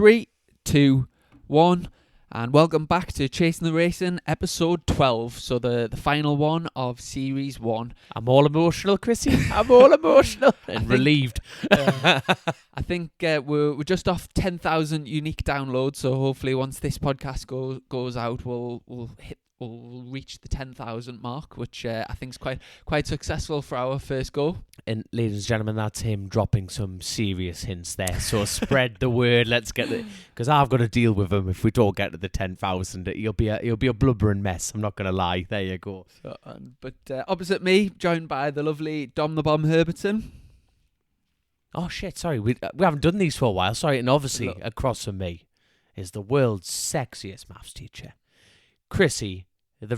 3, 2, 1, and welcome back to Chasing the Racing, episode 12. So the final one of series 1. I'm all emotional, Chrissy. I'm all emotional and relieved. I think we're just off 10,000 unique downloads. So hopefully, once this podcast goes out, we'll reach the 10,000 mark, which I think is quite successful for our first go. And ladies and gentlemen, that's him dropping some serious hints there. So spread the word. Let's get it, because I've got to deal with him if we don't get to the 10,000. He'll be a blubbering mess. I'm not going to lie. There you go. So, but opposite me, joined by the lovely Dom the Bomb Herbertson. Oh shit! Sorry, we haven't done these for a while. Sorry, and obviously across from me is the world's sexiest maths teacher, Chrissy the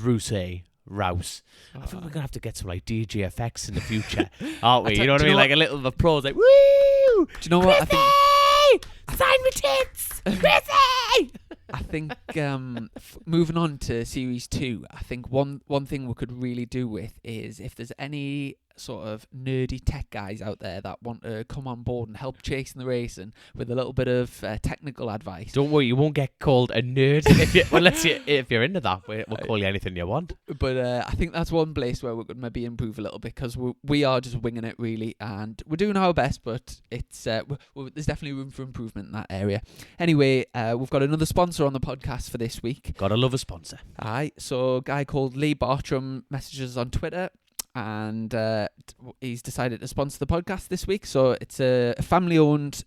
Rouse. I think we're gonna have to get some like DJ effects in the future, aren't we? You know what I mean? Like a little applause, like woo! Do you know what Chrissy! I think? Sign me tits, Chrissy! I think moving on to series 2, I think one thing we could really do with is if there's any sort of nerdy tech guys out there that want to come on board and help Chasing the Racing with a little bit of technical advice. Don't worry, you won't get called a nerd if you're into that. We'll call you anything you want. But I think that's one place where we could maybe improve a little bit, because we are just winging it really, and we're doing our best, but it's there's definitely room for improvement in that area. Anyway, we've got another sponsor on the podcast for this week. Gotta love a sponsor. Aye, so a guy called Lee Bartram messages us on Twitter, and he's decided to sponsor the podcast this week. So it's a family-owned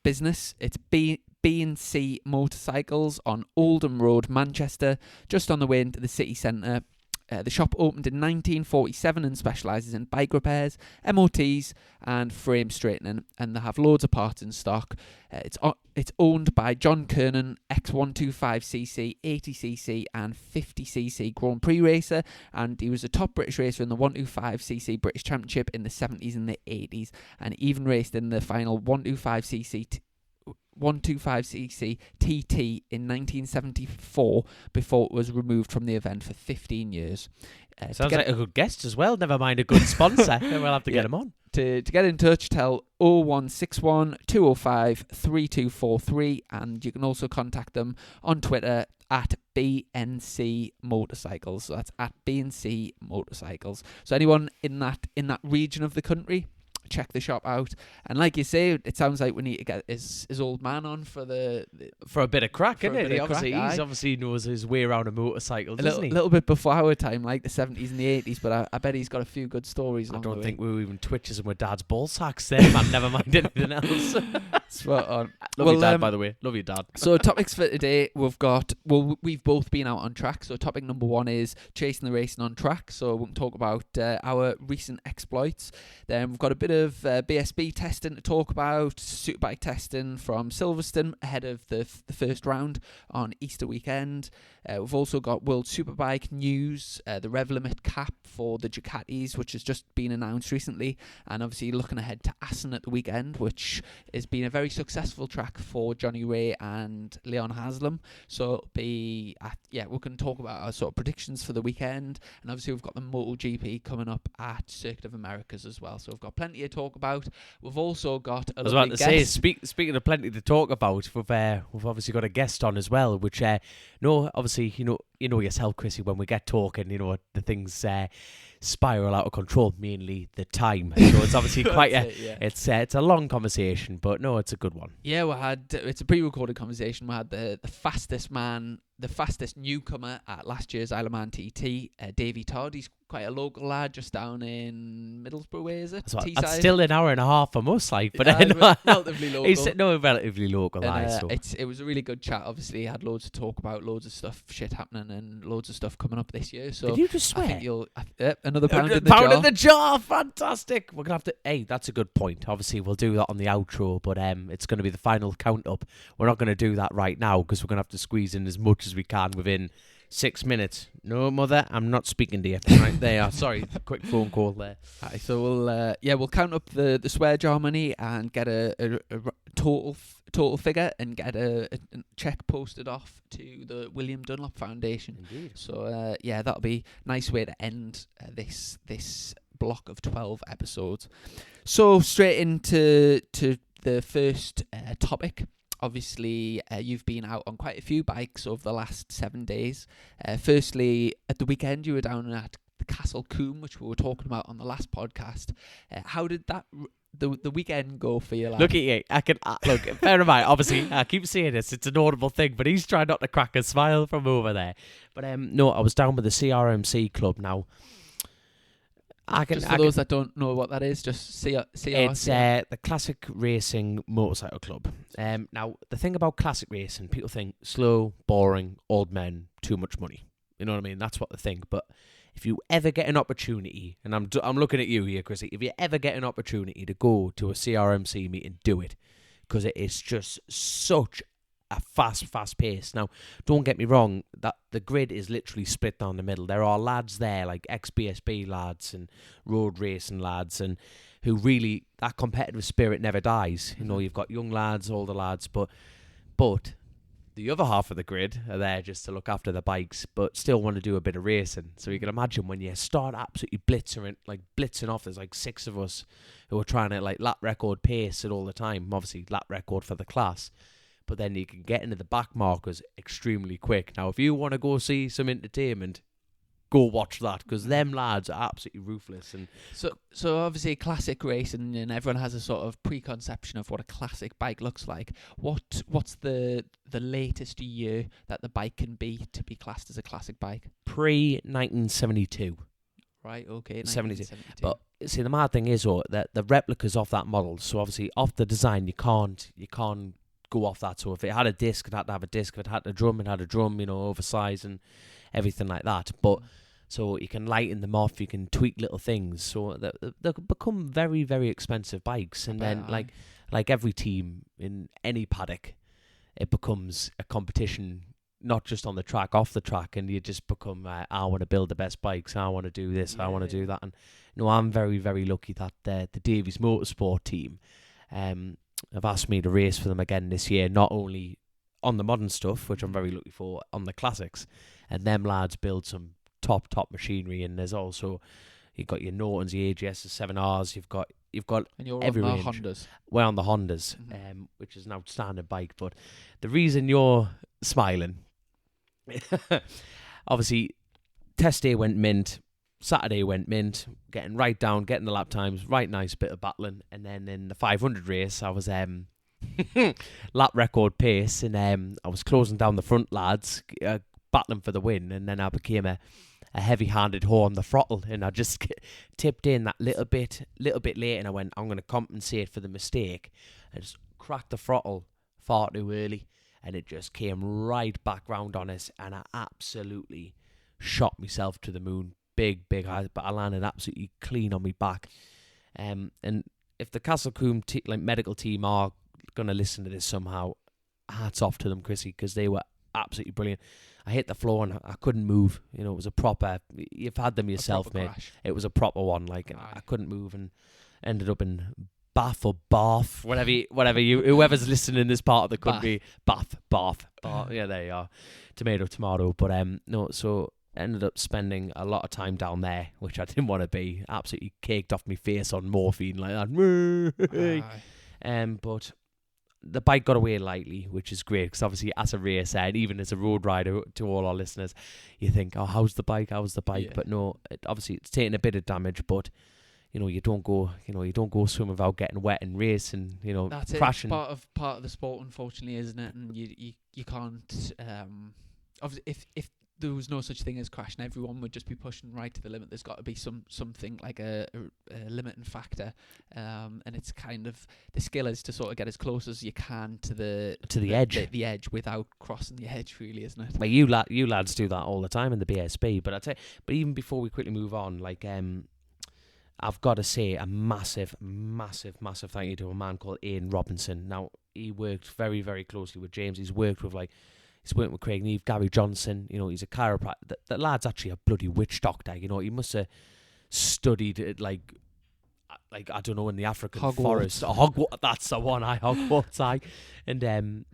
business. It's B&C Motorcycles on Oldham Road, Manchester, just on the way into the city centre. The shop opened in 1947 and specialises in bike repairs, MOTs and frame straightening, and they have loads of parts in stock. It's owned by John Kernan, ex-125cc, 80cc and 50cc Grand Prix racer, and he was a top British racer in the 125cc British Championship in the 70s and the 80s, and even raced in the final 125cc TT in 1974 before it was removed from the event for 15 years. Sounds like a good guest as well, never mind a good sponsor. Then we'll have to get him on. To get in touch, tell 0161 205 3243, and you can also contact them on Twitter at BNC Motorcycles. So that's at BNC Motorcycles. So anyone in that region of the country, check the shop out. And like you say, it sounds like we need to get his old man on for a bit of crack, isn't it? He obviously knows his way around a motorcycle, doesn't he? A little bit before our time, like the 70s and the 80s, but I bet he's got a few good stories. I don't think we were even twitches with Dad's ball sacks there, man. Never mind anything else. Spot on. Love your dad, by the way. Love your dad. So topics for today, we've both been out on track. So topic number 1 is Chasing the Racing on track. So we can talk about our recent exploits. Then we've got a bit of BSB testing to talk about, superbike testing from Silverstone ahead of the first round on Easter weekend. We've also got World Superbike news, the rev limit cap for the Ducatis, which has just been announced recently, and obviously looking ahead to Assen at the weekend, which has been a very successful track for Johnny Ray and Leon Haslam. So we can talk about our sort of predictions for the weekend, and obviously we've got the MotoGP coming up at Circuit of Americas as well. So we've got plenty to talk about. We've also got a lovely guest. Speaking of plenty to talk about, we've obviously got a guest on as well, which obviously you know yourself, Chrissy, when we get talking, the things spiral out of control, mainly the time. So it's obviously it's a long conversation, but no, it's a good one. Yeah, it's a pre-recorded conversation. We had the fastest newcomer at last year's Isle of Man TT, Davey Todd. He's quite a local lad, just down in Middlesbrough way, is it? That's still an hour and a half from us, like, but relatively local. He's relatively local. It was a really good chat. Obviously, he had loads to talk about, loads of shit happening, and loads of stuff coming up this year. So did you just swear? I think you'll another pound in the jar. Fantastic. We're gonna have to. Hey, that's a good point. Obviously, we'll do that on the outro, but it's going to be the final count up. We're not going to do that right now because we're going to have to squeeze in as much as we can within 6 minutes. No, mother, I'm not speaking to you. Right there. Sorry, quick phone call there. Right, so we'll count up the swear jar money and get a total figure and get a check posted off to the William Dunlop Foundation. Indeed. So that'll be a nice way to end this block of 12 episodes. So straight into the first topic obviously you've been out on quite a few bikes over the last 7 days. Firstly, at the weekend you were down at the Castle Combe, which we were talking about on the last podcast. How did that the weekend go for you, lad? Look at you. I can look. Bear in mind, obviously, I keep saying this. It's an audible thing, but he's trying not to crack a smile from over there. But no, I was down with the CRMC club now. For those that don't know what that is, just CRMC. It's the Classic Racing Motorcycle Club. Now, the thing about classic racing, people think slow, boring, old men, too much money. You know what I mean? That's what they think. But if you ever get an opportunity, and I'm looking at you here, Chrissy, if you ever get an opportunity to go to a CRMC meeting, do it. Because it is just such a fast pace. Now, don't get me wrong, that the grid is literally split down the middle. There are lads there, like ex-BSB lads and road racing lads, and who really, that competitive spirit never dies. You know, you've got young lads, older lads, but the other half of the grid are there just to look after the bikes, but still want to do a bit of racing. So you can imagine when you start absolutely blitzing off, there's like 6 of us who are trying to like lap record pace it all the time. Obviously, lap record for the class. But then you can get into the back markers extremely quick. Now, if you want to go see some entertainment, go watch that, because them lads are absolutely ruthless. And so obviously classic racing, and everyone has a sort of preconception of what a classic bike looks like. What's the latest year that the bike can be to be classed as a classic bike? Pre-1972. Right, okay. 72. But see, the mad thing is, that the replicas of that model, so obviously off the design, you can't go off that. So if it had a disc, it had to have a disc. If it had a drum, it had a drum, you know, oversized and everything like that. But so you can lighten them off, you can tweak little things. So they become very, very expensive bikes. And then like every team in any paddock, it becomes a competition, not just on the track, off the track, and you just become, I want to build the best bikes, I want to do this, I want to do that. And no, I'm very, very lucky that the Davies Motorsport team have asked me to race for them again this year, not only on the modern stuff, which I'm very lucky for, on the classics. And them lads build some top machinery, and there's also, you've got your Nortons, your AGS, the 7Rs, you've got and you're every on the range. Hondas. We're on the Hondas, which is an outstanding bike. But the reason you're smiling, obviously, test day went mint, Saturday went mint, getting right down, getting the lap times, right nice bit of battling. And then in the 500 race, I was lap record pace, and I was closing down the front lads, battling for the win. And then I became a heavy-handed whore on the throttle, and I just tipped in that little bit late, and I went, I'm going to compensate for the mistake. I just cracked the throttle far too early, and it just came right back round on us, and I absolutely shot myself to the moon. Big eyes, but I landed absolutely clean on me back. And if the Castle Combe medical team are going to listen to this somehow, hats off to them, Chrissy, because they were absolutely brilliant. I hit the floor and I couldn't move. You know, it was a proper, you've had them yourself, mate. Crash. It was a proper one. Like, I couldn't move and ended up in Bath or Bath, whoever's listening in this part of the country. Bath. Yeah, there you are. Tomato. But no, so ended up spending a lot of time down there, which I didn't want to be. Absolutely caked off my face on morphine like that. But the bike got away lightly, which is great, because obviously as a racer and even as a road rider, to all our listeners, you think, oh, how's the bike? Yeah. But no, obviously it's taking a bit of damage, but you know, you don't go swimming without getting wet and racing, you know. That's crashing. It's part of the sport, unfortunately, isn't it? And you can't obviously if there was no such thing as crashing, everyone would just be pushing right to the limit. There's got to be something like a limiting factor, and it's kind of, the skill is to sort of get as close as you can to the edge, the edge without crossing the edge, really, isn't it? Well, you lads do that all the time in the BSB, but even before we quickly move on, like I've got to say a massive thank you to a man called Ian Robinson. Now, he worked very, very closely with James. He's worked with Craig Neve, Gary Johnson. You know, he's a chiropractor. The lad's actually a bloody witch doctor. You know, he must have studied it like I don't know, in the African forest. Hogwarts, that's the one. Hogwarts. And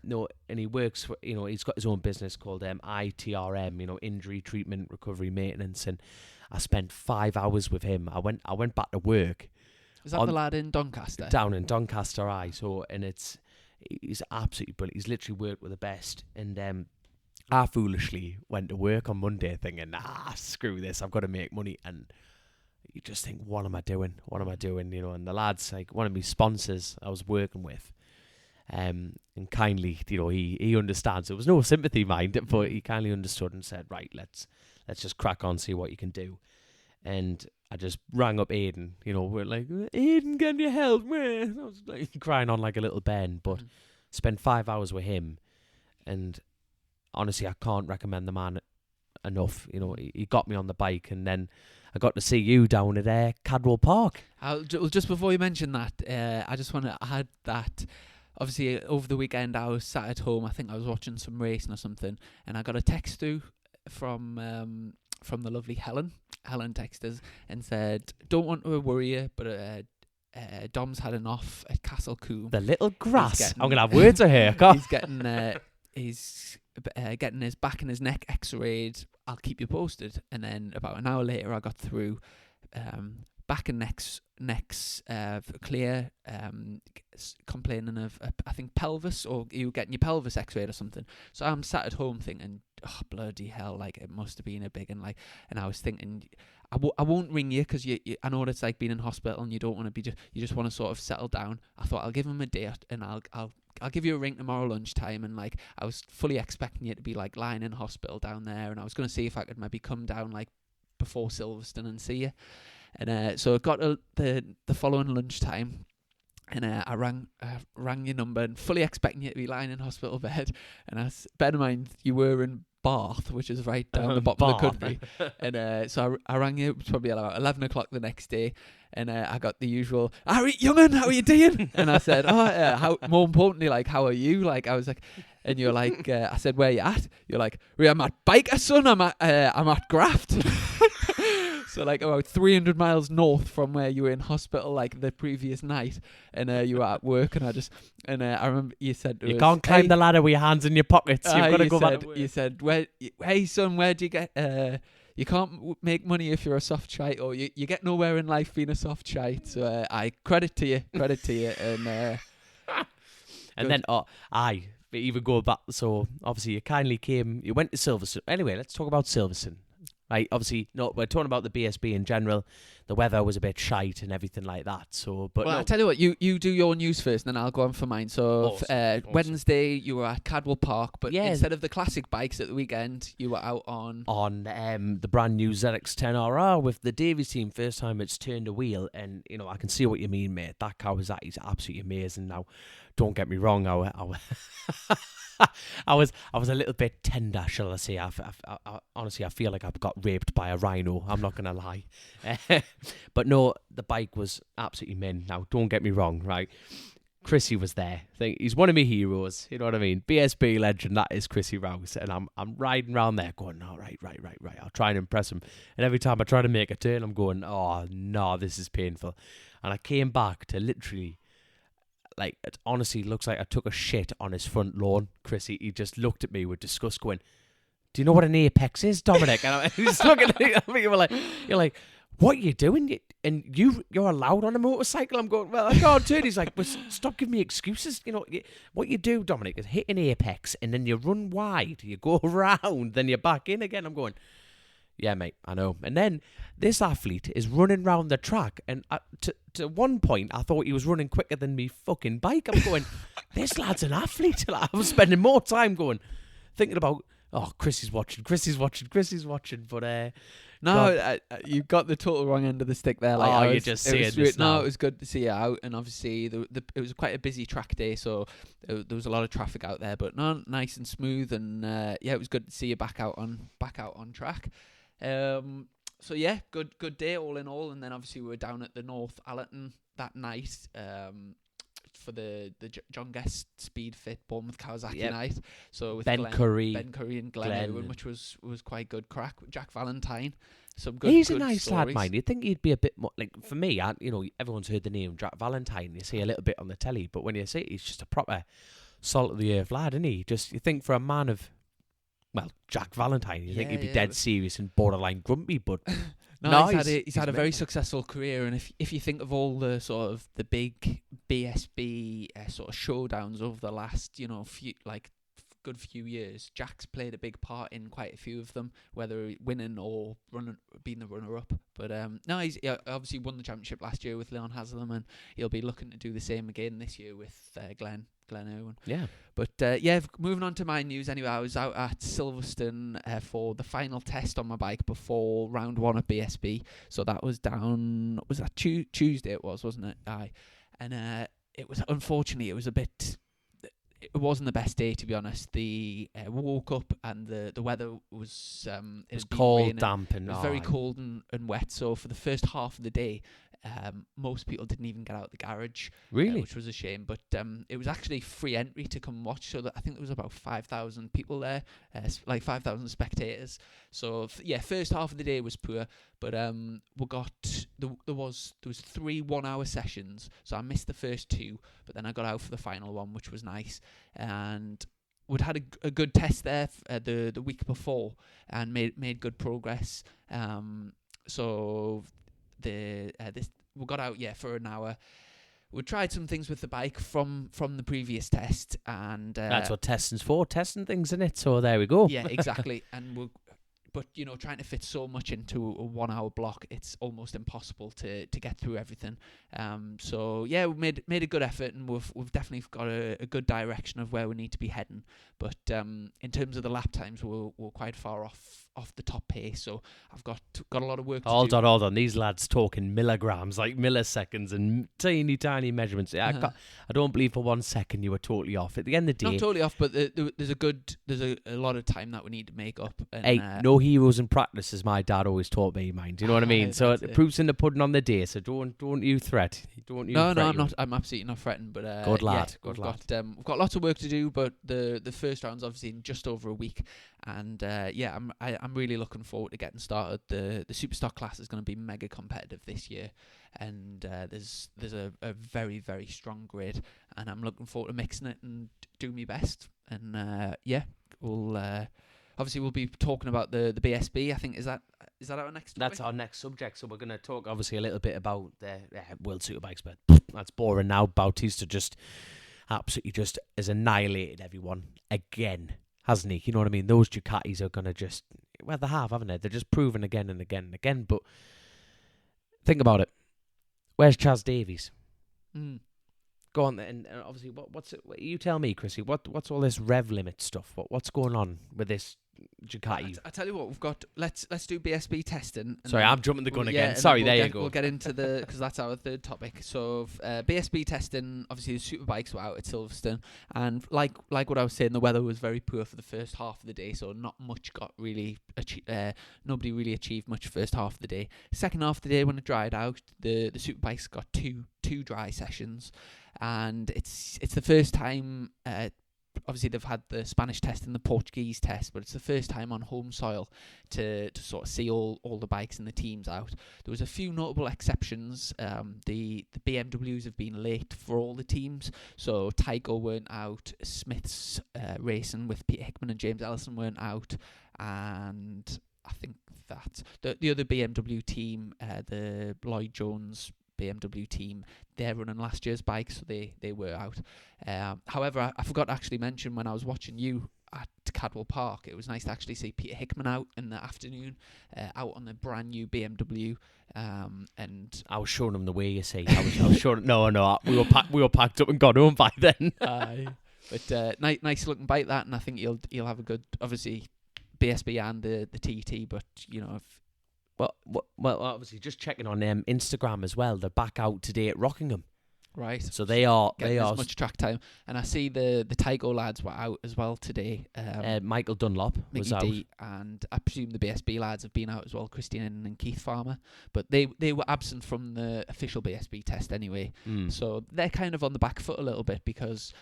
he works for, you know, he's got his own business called ITRM. You know, Injury Treatment Recovery Maintenance. And I spent 5 hours with him. I went back to work. Is that the lad in Doncaster? Down in Doncaster, aye. So, and He's absolutely brilliant. He's literally worked with the best. And I foolishly went to work on Monday thinking, screw this, I've got to make money. And you just think, what am I doing? What am I doing? You know, and the lads, like one of my sponsors I was working with, and kindly, you know, he understands. There was no sympathy, mind, but he kindly understood and said, right, let's just crack on, see what you can do. And I just rang up Aidan, you know, we're like, Aidan, can you help me? I was like crying on like a little Ben, but spent 5 hours with him. And honestly, I can't recommend the man enough. You know, he got me on the bike, and then I got to see you down at Cadwell Park. Just before you mention that, I just want to add that obviously over the weekend I was sat at home. I think I was watching some racing or something, and I got a text through from the lovely Helen. Helen texted us and said, "Don't want to worry you, but Dom's had an off at Castle Combe. The little grass. I'm gonna have words of here. He's getting his back and his neck X-rayed. I'll keep you posted." And then about an hour later, I got through. Back and necks clear, complaining of I think pelvis, or you were getting your pelvis X-rayed or something. So I'm sat at home thinking, oh bloody hell, like it must have been a big one. Like, and I was thinking, I won't ring you because I know what it's like being in hospital and you don't want to be you just want to sort of settle down. I thought I'll give him a date and I'll give you a ring tomorrow lunchtime. And like I was fully expecting you to be like lying in hospital down there, and I was going to see if I could maybe come down like before Silverstone and see you. And so it got the following lunchtime, and I rang your number and fully expecting you to be lying in hospital bed. And bear in mind you were in Bath, which is right down the bottom of the country. And so I rang you probably about 11 o'clock the next day, and I got the usual, "Harry, young'un, how are you doing?" And I said, how more importantly, like, how are you? Like, I was like, and you're like, I said, "Where you at?" You're like, "I'm at Biker, son. I'm at Graft." So like about 300 miles north from where you were in hospital like the previous night, and you were at work, and I remember you said you can't climb the ladder with your hands in your pockets. You've got to go back to work. You said, "Hey son, where do you get? You can't make money if you're a soft shite, or you get nowhere in life being a soft shite." So I credit to you, and and then I even go back. So obviously you kindly came. You went to Silverstone. Anyway, let's talk about Silverstone. Right, obviously, no, we're talking about the BSB in general. The weather was a bit shite and everything like that. So, but I'll tell you what, you do your news first, and then I'll go on for mine. So, awesome. Wednesday you were at Cadwell Park, but instead of the classic bikes at the weekend, you were out on the brand new ZX10RR with the Davey team. First time it's turned a wheel, and you know I can see what you mean, mate. That car is absolutely amazing. Now, don't get me wrong, I was a little bit tender, shall I say. I honestly, I feel like I've got raped by a rhino. I'm not going to lie. But no, the bike was absolutely mint. Now, don't get me wrong, right? Chrissy was there. He's one of my heroes. You know what I mean? BSB legend, that is Chrissy Rouse. And I'm riding around there going, "Oh, right. I'll try and impress him." And every time I try to make a turn, I'm going, "Oh, no, this is painful." And I came back to literally... Like, it honestly looks like I took a shit on his front lawn. Chrissy, he just looked at me with disgust going, "Do you know what an apex is, Dominic?" And I was looking at me, you're like, "What are you doing? And you're allowed on a motorcycle?" I'm going, "Well, I can't turn." He's like, "Well, stop giving me excuses. You know, what you do, Dominic, is hit an apex and then you run wide. You go around, then you're back in again." I'm going, "Yeah, mate, I know." And then this athlete is running round the track, and to one point, I thought he was running quicker than me fucking bike. I'm going, "This lad's an athlete." I was spending more time thinking about, "Oh, Chrissy's watching. But no, you got the total wrong end of the stick there. Like, you're just seeing this now. No, it was good to see you out, and obviously it was quite a busy track day, so there was a lot of traffic out there, but no, nice and smooth, and it was good to see you back out on track. So yeah, good day all in all, and then obviously we were down at the North Allerton that night for the John Guest Speed Fit Bournemouth Kawasaki night. So with Ben Curry and Glenn Owen, which was quite good crack. Jack Valentine, some good. He's good a nice stories. lad, mind. You'd think he'd be a bit more like, for me. Everyone's heard the name Jack Valentine. You see a little bit on the telly, but when you see it, he's just a proper salt of the earth lad, isn't he? Just you think for a man of. Well, Jack Valentine, you think he'd be dead serious and borderline grumpy, but No, Nice. he's had a very mental. successful career, and if you think of all the sort of the big BSB sort of showdowns over the last good few years, Jack's played a big part in quite a few of them, whether winning or being the runner-up. But no, he obviously won the championship last year with Leon Haslam, and he'll be looking to do the same again this year with Glenn Irwin. Yeah. But moving on to my news anyway, I was out at Silverstone for the final test on my bike before round 1 of BSB. So that was that Tuesday it was, wasn't it? Aye. And it was, unfortunately, it wasn't the best day, to be honest. The woke up and the weather was it was cold, raining. damp, and it was very cold and wet. So for the first half of the day, most people didn't even get out of the garage, really, which was a shame. But it was actually free entry to come watch. So that I think there was about 5,000 people there, like 5,000 spectators. So first half of the day was poor. But there was 3 1-hour sessions, so I missed the first 2, but then I got out for the final one, which was nice. And we'd had a good test there the week before, and made good progress. So we got out for an hour. We tried some things with the bike from the previous test, and that's what testing's for, testing things in it. So there we go. Yeah, exactly. But trying to fit so much into a 1-hour block, it's almost impossible to get through everything. So we made a good effort, and we've definitely got a good direction of where we need to be heading. But in terms of the lap times, we're quite far off the top pace. So I've got a lot of work to do. Hold on. These lads talking milligrams, like milliseconds, and tiny measurements. I don't believe for 1 second you were totally off. At the end of the day, not totally off, but there's a lot of time that we need to make up. And, hey, no heroes in practice, as my dad always taught me, mind. You know what I mean? So the proof's in the pudding on the day. So don't you threat. No, I'm not. I'm absolutely not fretting. But good lad. We've got lots of work to do. But the first round's obviously in just over a week, and I'm really looking forward to getting started. The Superstock class is going to be mega competitive this year, and there's a very, very strong grid, and I'm looking forward to mixing it and doing my best. And we'll be talking about the BSB. I think is that our next topic? That's our next subject. So we're going to talk obviously a little bit about the World Superbikes, but that's boring now. Bautista just absolutely just has annihilated everyone again, hasn't he? You know what I mean? Those Ducatis are going to just, well, they have, haven't they? They're just proven again and again and again. But think about it. Where's Chaz Davies? Go on, and obviously, what's it? You tell me, Chrissy. What's all this rev limit stuff? What's going on with this Ducati? I tell you what, we've got. Let's do BSB testing. Sorry, I'm jumping the gun again. Sorry, there you go. We'll get into because that's our third topic. So BSB testing. Obviously, the superbikes were out at Silverstone, and like what I was saying, the weather was very poor for the first half of the day. So not much got really. Nobody really achieved much first half of the day. Second half of the day, when it dried out, the superbikes got two dry sessions. And it's the first time, obviously they've had the Spanish test and the Portuguese test, but it's the first time on home soil to sort of see all the bikes and the teams out. There was a few notable exceptions. The BMWs have been late for all the teams, so Tycho weren't out, Smith's racing with Peter Hickman and James Ellison weren't out, and I think that the other BMW team, the Lloyd Jones BMW team, they're running last year's bike, so they were out. However, I forgot to actually mention when I was watching you at Cadwell Park, it was nice to actually see Peter Hickman out in the afternoon, out on the brand new BMW. And I was showing him the way, you see. I was showing. No, we were packed up and gone home by then. But nice looking bike that, and I think you'll have a good, obviously, BSB and the TT. But you know, if Well, obviously, just checking on Instagram as well. They're back out today at Rockingham. Right. So they are as much track time, and I see the Tygo lads were out as well today. Michael Dunlop was out, and I presume the BSB lads have been out as well, Christian and Keith Farmer. But they were absent from the official BSB test anyway, so they're kind of on the back foot a little bit because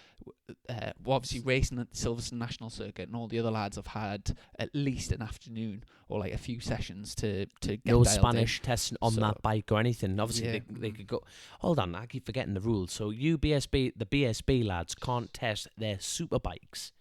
we're obviously racing at the Silverstone National Circuit, and all the other lads have had at least an afternoon or like a few sessions to get no Spanish testing on that bike or anything. Obviously, they could go. Hold on, I keep forgetting the rules. So the BSB lads can't test their super bikes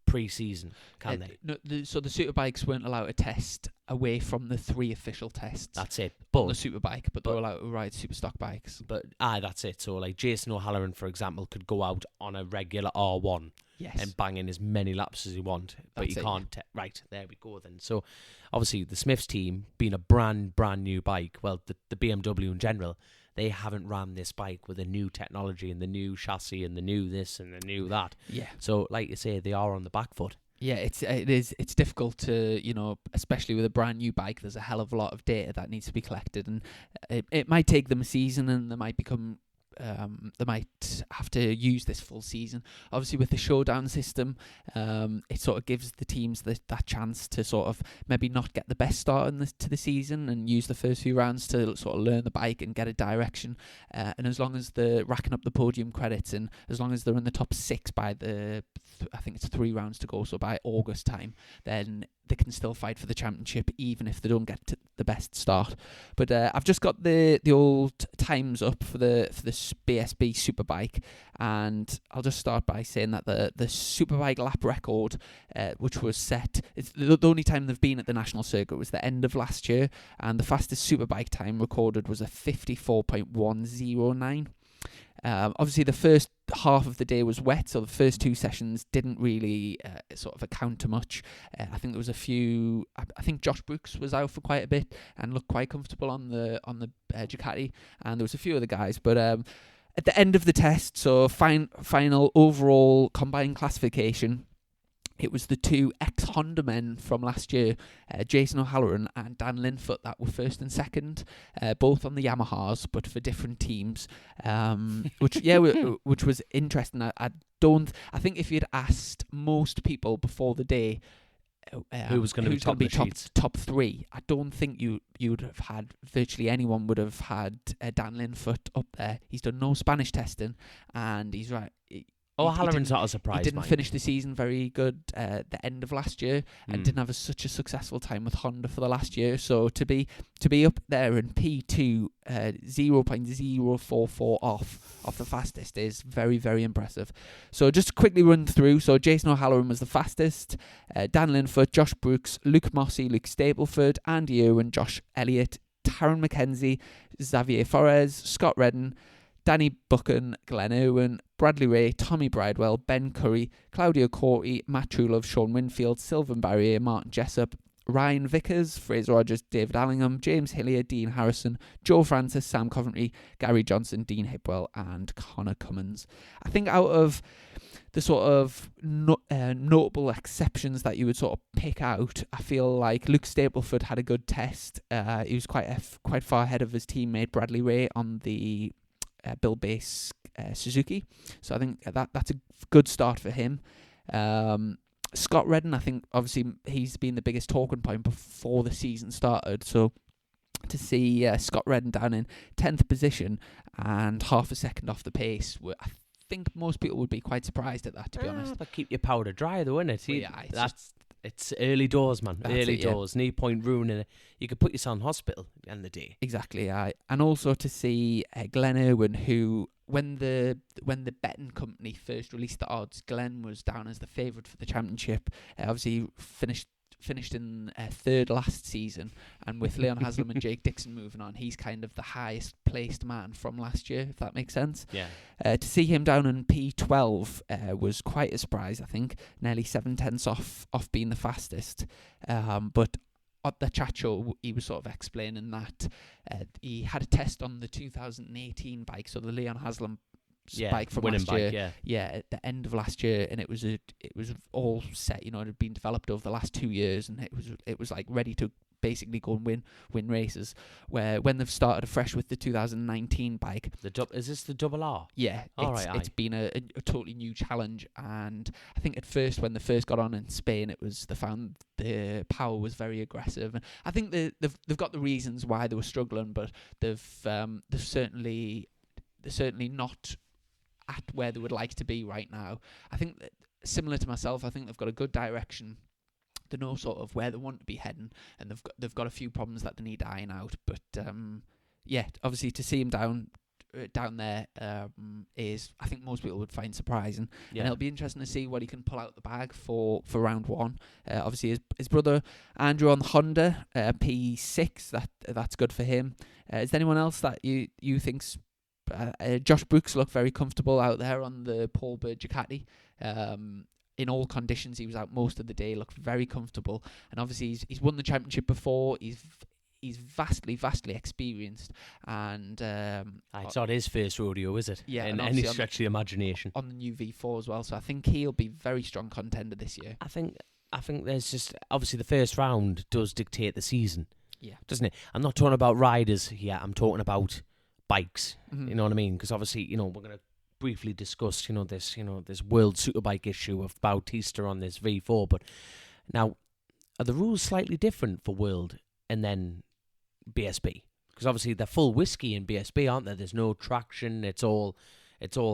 pre-season, can they? No, so the superbikes weren't allowed to test away from the 3 official tests. That's it. On the But superbike, but they were allowed to ride super stock bikes. that's it. So like Jason O'Halloran, for example, could go out on a regular R1 Yes. and bang in as many laps as he want, but That's you it, can't. Right, there we go then. So obviously the Smiths team, being a brand new bike, well, the BMW in general, they haven't ran this bike with the new technology and the new chassis and the new this and the new that. Yeah. So like you say, they are on the back foot. Yeah, it's difficult to, especially with a brand new bike, there's a hell of a lot of data that needs to be collected, and it might take them a season, and they might have to use this full season. Obviously, with the showdown system, it sort of gives the teams that chance to sort of maybe not get the best start to the season and use the first few rounds to sort of learn the bike and get a direction. And as long as they're racking up the podium credits, and as long as they're in the top 6 by I think it's 3 rounds to go, so by August time, then they can still fight for the championship even if they don't get to the best start. But I've just got the old times up for the BSB Superbike, and I'll just start by saying that the Superbike lap record, which was set, it's the only time they've been at the national circuit, was the end of last year, and the fastest Superbike time recorded was a 54.109. Obviously, the first half of the day was wet, so the first 2 sessions didn't really sort of account to much. I think there was a few. I think Josh Brooks was out for quite a bit and looked quite comfortable on the Ducati, and there was a few other guys. But at the end of the test, so final overall combined classification, it was the 2 ex-Honda men from last year, Jason O'Halloran and Dan Linfoot, that were first and second, both on the Yamahas, but for different teams, which was interesting. I think if you'd asked most people before the day who was going to be top 3, I don't think you'd have had virtually anyone would have had Dan Linfoot up there. He's done no Spanish testing, and he's right. O'Halloran's not a surprise. He didn't finish the season very good at the end of last year, and didn't have such a successful time with Honda for the last year. So to be up there in P2, 0.044 off the fastest is very, very impressive. So just to quickly run through. So Jason O'Halloran was the fastest. Dan Linfoot, Josh Brooks, Luke Mossey, Luke Stableford, Andy Irwin, Josh Elliott, Taron McKenzie, Xavier Forez, Scott Redden, Danny Buchan, Glenn Irwin, Bradley Ray, Tommy Bridewell, Ben Curry, Claudio Corti, Matt Trulove, Sean Winfield, Sylvan Barrier, Martin Jessup, Ryan Vickers, Fraser Rogers, David Allingham, James Hillier, Dean Harrison, Joe Francis, Sam Coventry, Gary Johnson, Dean Hipwell, and Connor Cummins. I think out of the sort of notable exceptions that you would sort of pick out, I feel like Luke Stapleford had a good test. He was quite far ahead of his teammate Bradley Ray on the Bill Base Suzuki, so I think that's a good start for him. Scott Redden, I think obviously he's been the biggest talking point before the season started, so to see Scott Redden down in 10th position and half a second off the pace, I think most people would be quite surprised at that, to be honest. But keep your powder dry though, innit? Yeah, it's early doors, man. Early doors. Yeah. No point ruining it. You could put yourself in hospital at the end of the day. Exactly, and also to see Glenn Irwin, who when the betting company first released the odds, Glenn was down as the favourite for the championship. Obviously finished in third last season, and with Leon Haslam and Jake Dixon moving on, he's kind of the highest placed man from last year, if that makes sense. Yeah. To see him down in P12 was quite a surprise, I think, nearly 7/10 off being the fastest. But at the chat show, he was sort of explaining that he had a test on the 2018 bike, so the Leon Haslam bike from last year. At the end of last year, and it was all set. It had been developed over the last 2 years, and it was like ready to basically go and win races. Where when they've started afresh with the 2019 bike, is this the double R? Yeah, it's been a totally new challenge, and I think at first when they first got on in Spain, they found the power was very aggressive, and I think they've got the reasons why they were struggling, but they're certainly not at where they would like to be right now. I think that, similar to myself, I think they've got a good direction. They know sort of where they want to be heading, and they've got a few problems that they need to iron out. But obviously to see him down down there is, I think most people would find surprising. And it'll be interesting to see what he can pull out the bag for round one. Obviously, his brother Andrew on the Honda P6, that's good for him. Is there anyone else that you think's... Josh Brooks looked very comfortable out there on the Paul Bird Ducati. In all conditions, he was out most of the day, looked very comfortable. And obviously, he's won the championship before. He's vastly experienced, and it's not his first rodeo, is it? Yeah, in any stretch of the imagination. On the new V4 as well, so I think he'll be very strong contender this year. I think there's just obviously the first round does dictate the season, doesn't it? I'm not talking about riders here. I'm talking about bikes. Mm-hmm. You know what I mean? Because obviously, we're going to briefly discuss, this World Superbike issue of Bautista on this V4. But now, are the rules slightly different for World and then BSB? Because obviously they're full whiskey in BSB, aren't there? There's no traction. It's all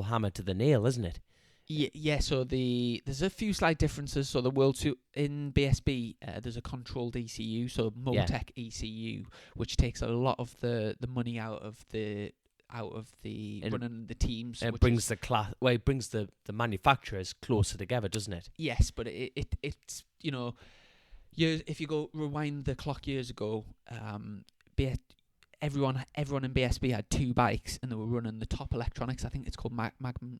hammered to the nail, isn't it? Yeah. So there's a few slight differences. So the World in BSB, there's a controlled ECU, so Motec ECU, which takes a lot of the money out of the running the teams. It brings it brings the manufacturers closer together, doesn't it? Yes, but it's years. If you go rewind the clock years ago, everyone in BSB had two bikes, and they were running the top electronics. I think it's called Magmanetti.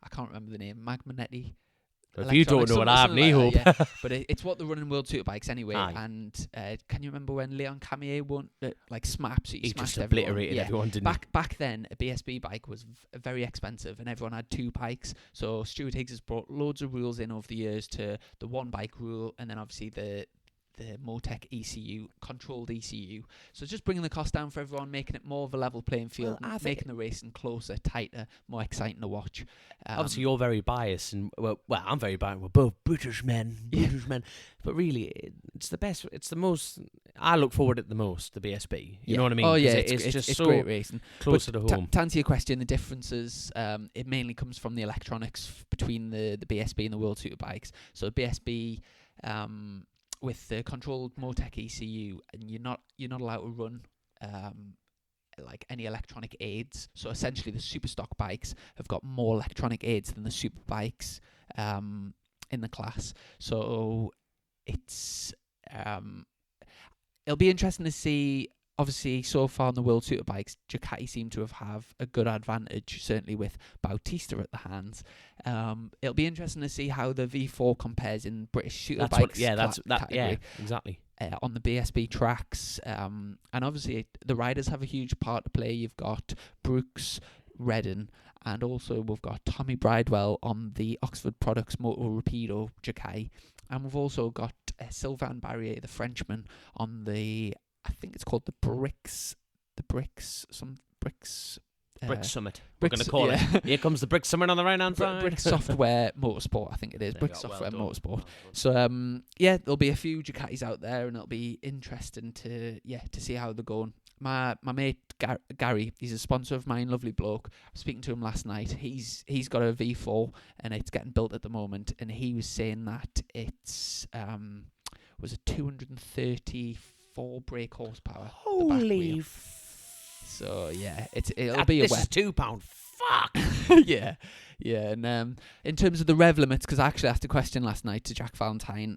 I can't remember the name. Magmanetti. If you don't know what I have, hope. Yeah. But it's what they're running World Superbikes anyway. Aye. And can you remember when Leon Camier won SMAP? So he smashed just obliterated everyone, didn't he? Back then, a BSB bike was very expensive, and everyone had two bikes. So Stuart Higgs has brought loads of rules in over the years to the one bike rule, and then obviously the Motec ECU, controlled ECU. So just bringing the cost down for everyone, making it more of a level playing field, making the racing closer, tighter, more exciting to watch. Obviously, you're very biased, and well, I'm very biased. We're both British men, but really, it's the best. It's the most. I look forward to it the most. The BSB, you know what I mean? Oh yeah, it's just so great racing, closer to home. To answer your question, the differences, it mainly comes from the electronics between the BSB and the World Superbikes. So BSB. With the controlled Motec ECU, and you're not allowed to run like any electronic aids. So essentially, the super stock bikes have got more electronic aids than the super bikes in the class. So it's it'll be interesting to see. Obviously, so far on the World Superbikes, Ducati seem to have a good advantage, certainly with Bautista at the hands. It'll be interesting to see how the V4 compares in British Superbikes. Yeah, exactly. On the BSB tracks. And obviously, the riders have a huge part to play. You've got Brooks, Redden, and also we've got Tommy Bridewell on the Oxford Products Moto Rapido Ducati. And we've also got Sylvain Barrier, the Frenchman, on the... I think it's called the Bricks Brick Summit. We're going to call it. Here comes the Brick Summit on the right-hand side. Brick Software Motorsport, I think it is. Brick Software Motorsport. So, there'll be a few Ducatis out there, and it'll be interesting to see how they're going. My mate Gary, he's a sponsor of mine, lovely bloke. I was speaking to him last night. He's got a V4, and it's getting built at the moment, and he was saying that it's was a 234 brake horsepower. Holy so yeah, it'll be a this is £2. Fuck. yeah. And in terms of the rev limits, because I actually asked a question last night to Jack Valentine.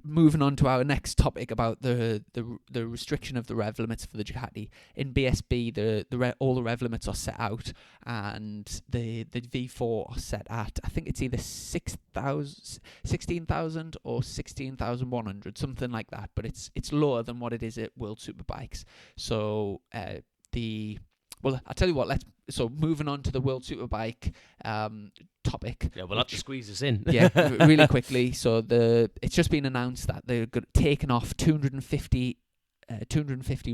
Moving on to our next topic about the restriction of the rev limits for the Ducati. In BSB, all the rev limits are set out, and the V4 are set at, I think it's either 16,000 or 16,100, something like that. But it's lower than what it is at World Superbikes. So I'll tell you what. So moving on to the World Superbike topic. Yeah, we'll have to squeeze this in. Yeah, really quickly. So it's just been announced that they're taking off 250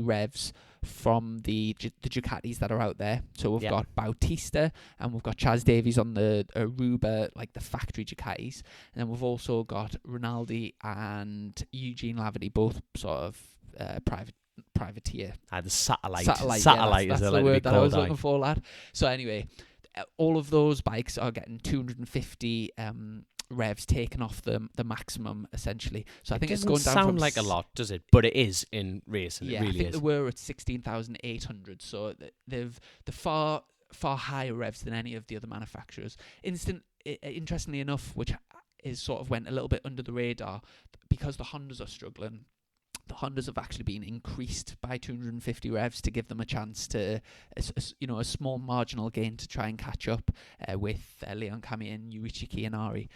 revs from the Ducatis that are out there. So we've got Bautista, and we've got Chaz Davies on the Aruba, like the factory Ducatis, and then we've also got Rinaldi and Eugene Laverty, both sort of privateer. The satellite. Satellite that's the word that I was looking for, lad. So anyway, all of those bikes are getting 250 revs taken off the maximum essentially. So I think it's doesn't going down sound from like a lot, does it? But it is in racing. Yeah, it really I think is. they were at 16,800. So they've the far higher revs than any of the other manufacturers. Interestingly enough, which is sort of went a little bit under the radar, because the Hondas are struggling. The Hondas have actually been increased by 250 revs to give them a chance to, a small marginal gain to try and catch up with Leon Cami and Yuichi Kiyanari.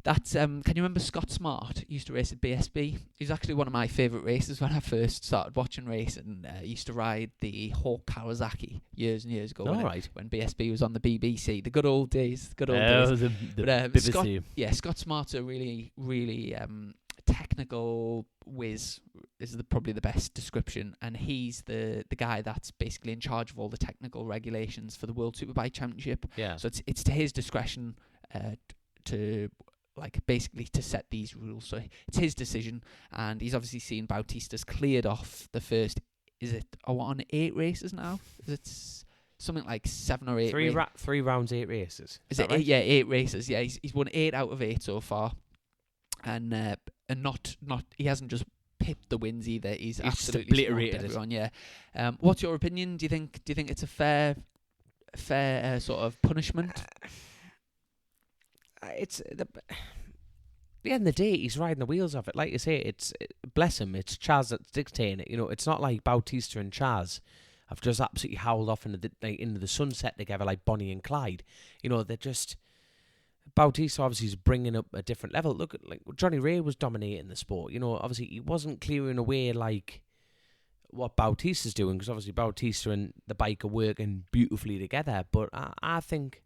Can you remember Scott Smart? He used to race at BSB. He's actually one of my favourite racers when I first started watching racing. He used to ride the Hawk Kawasaki years and years ago when BSB was on the BBC. The good old days. The BBC. Scott Smart's a really, really technical whiz is probably the best description, and he's the guy that's basically in charge of all the technical regulations for the World Superbike Championship. Yeah. So it's to his discretion to set these rules. So it's his decision, and he's obviously seen Bautista's cleared off the first. Is it on 8 races now? Is it something like 7 or 8? 3 rounds, 8 races. Is it right? 8? Yeah, 8 races. Yeah, he's won 8 out of 8 so far, and not he hasn't just pipped the wins either. He's absolutely obliterated everyone. Yeah. What's your opinion? Do you think it's a fair sort of punishment? At the end of the day, he's riding the wheels of it. Like you say, bless him. It's Chaz that's dictating it. It's not like Bautista and Chaz have just absolutely howled off into the sunset together like Bonnie and Clyde. They're just. Bautista obviously is bringing up a different level. Look at Johnny Ray was dominating the sport. Obviously he wasn't clearing away like what Bautista's doing, because obviously Bautista and the bike are working beautifully together. But I think.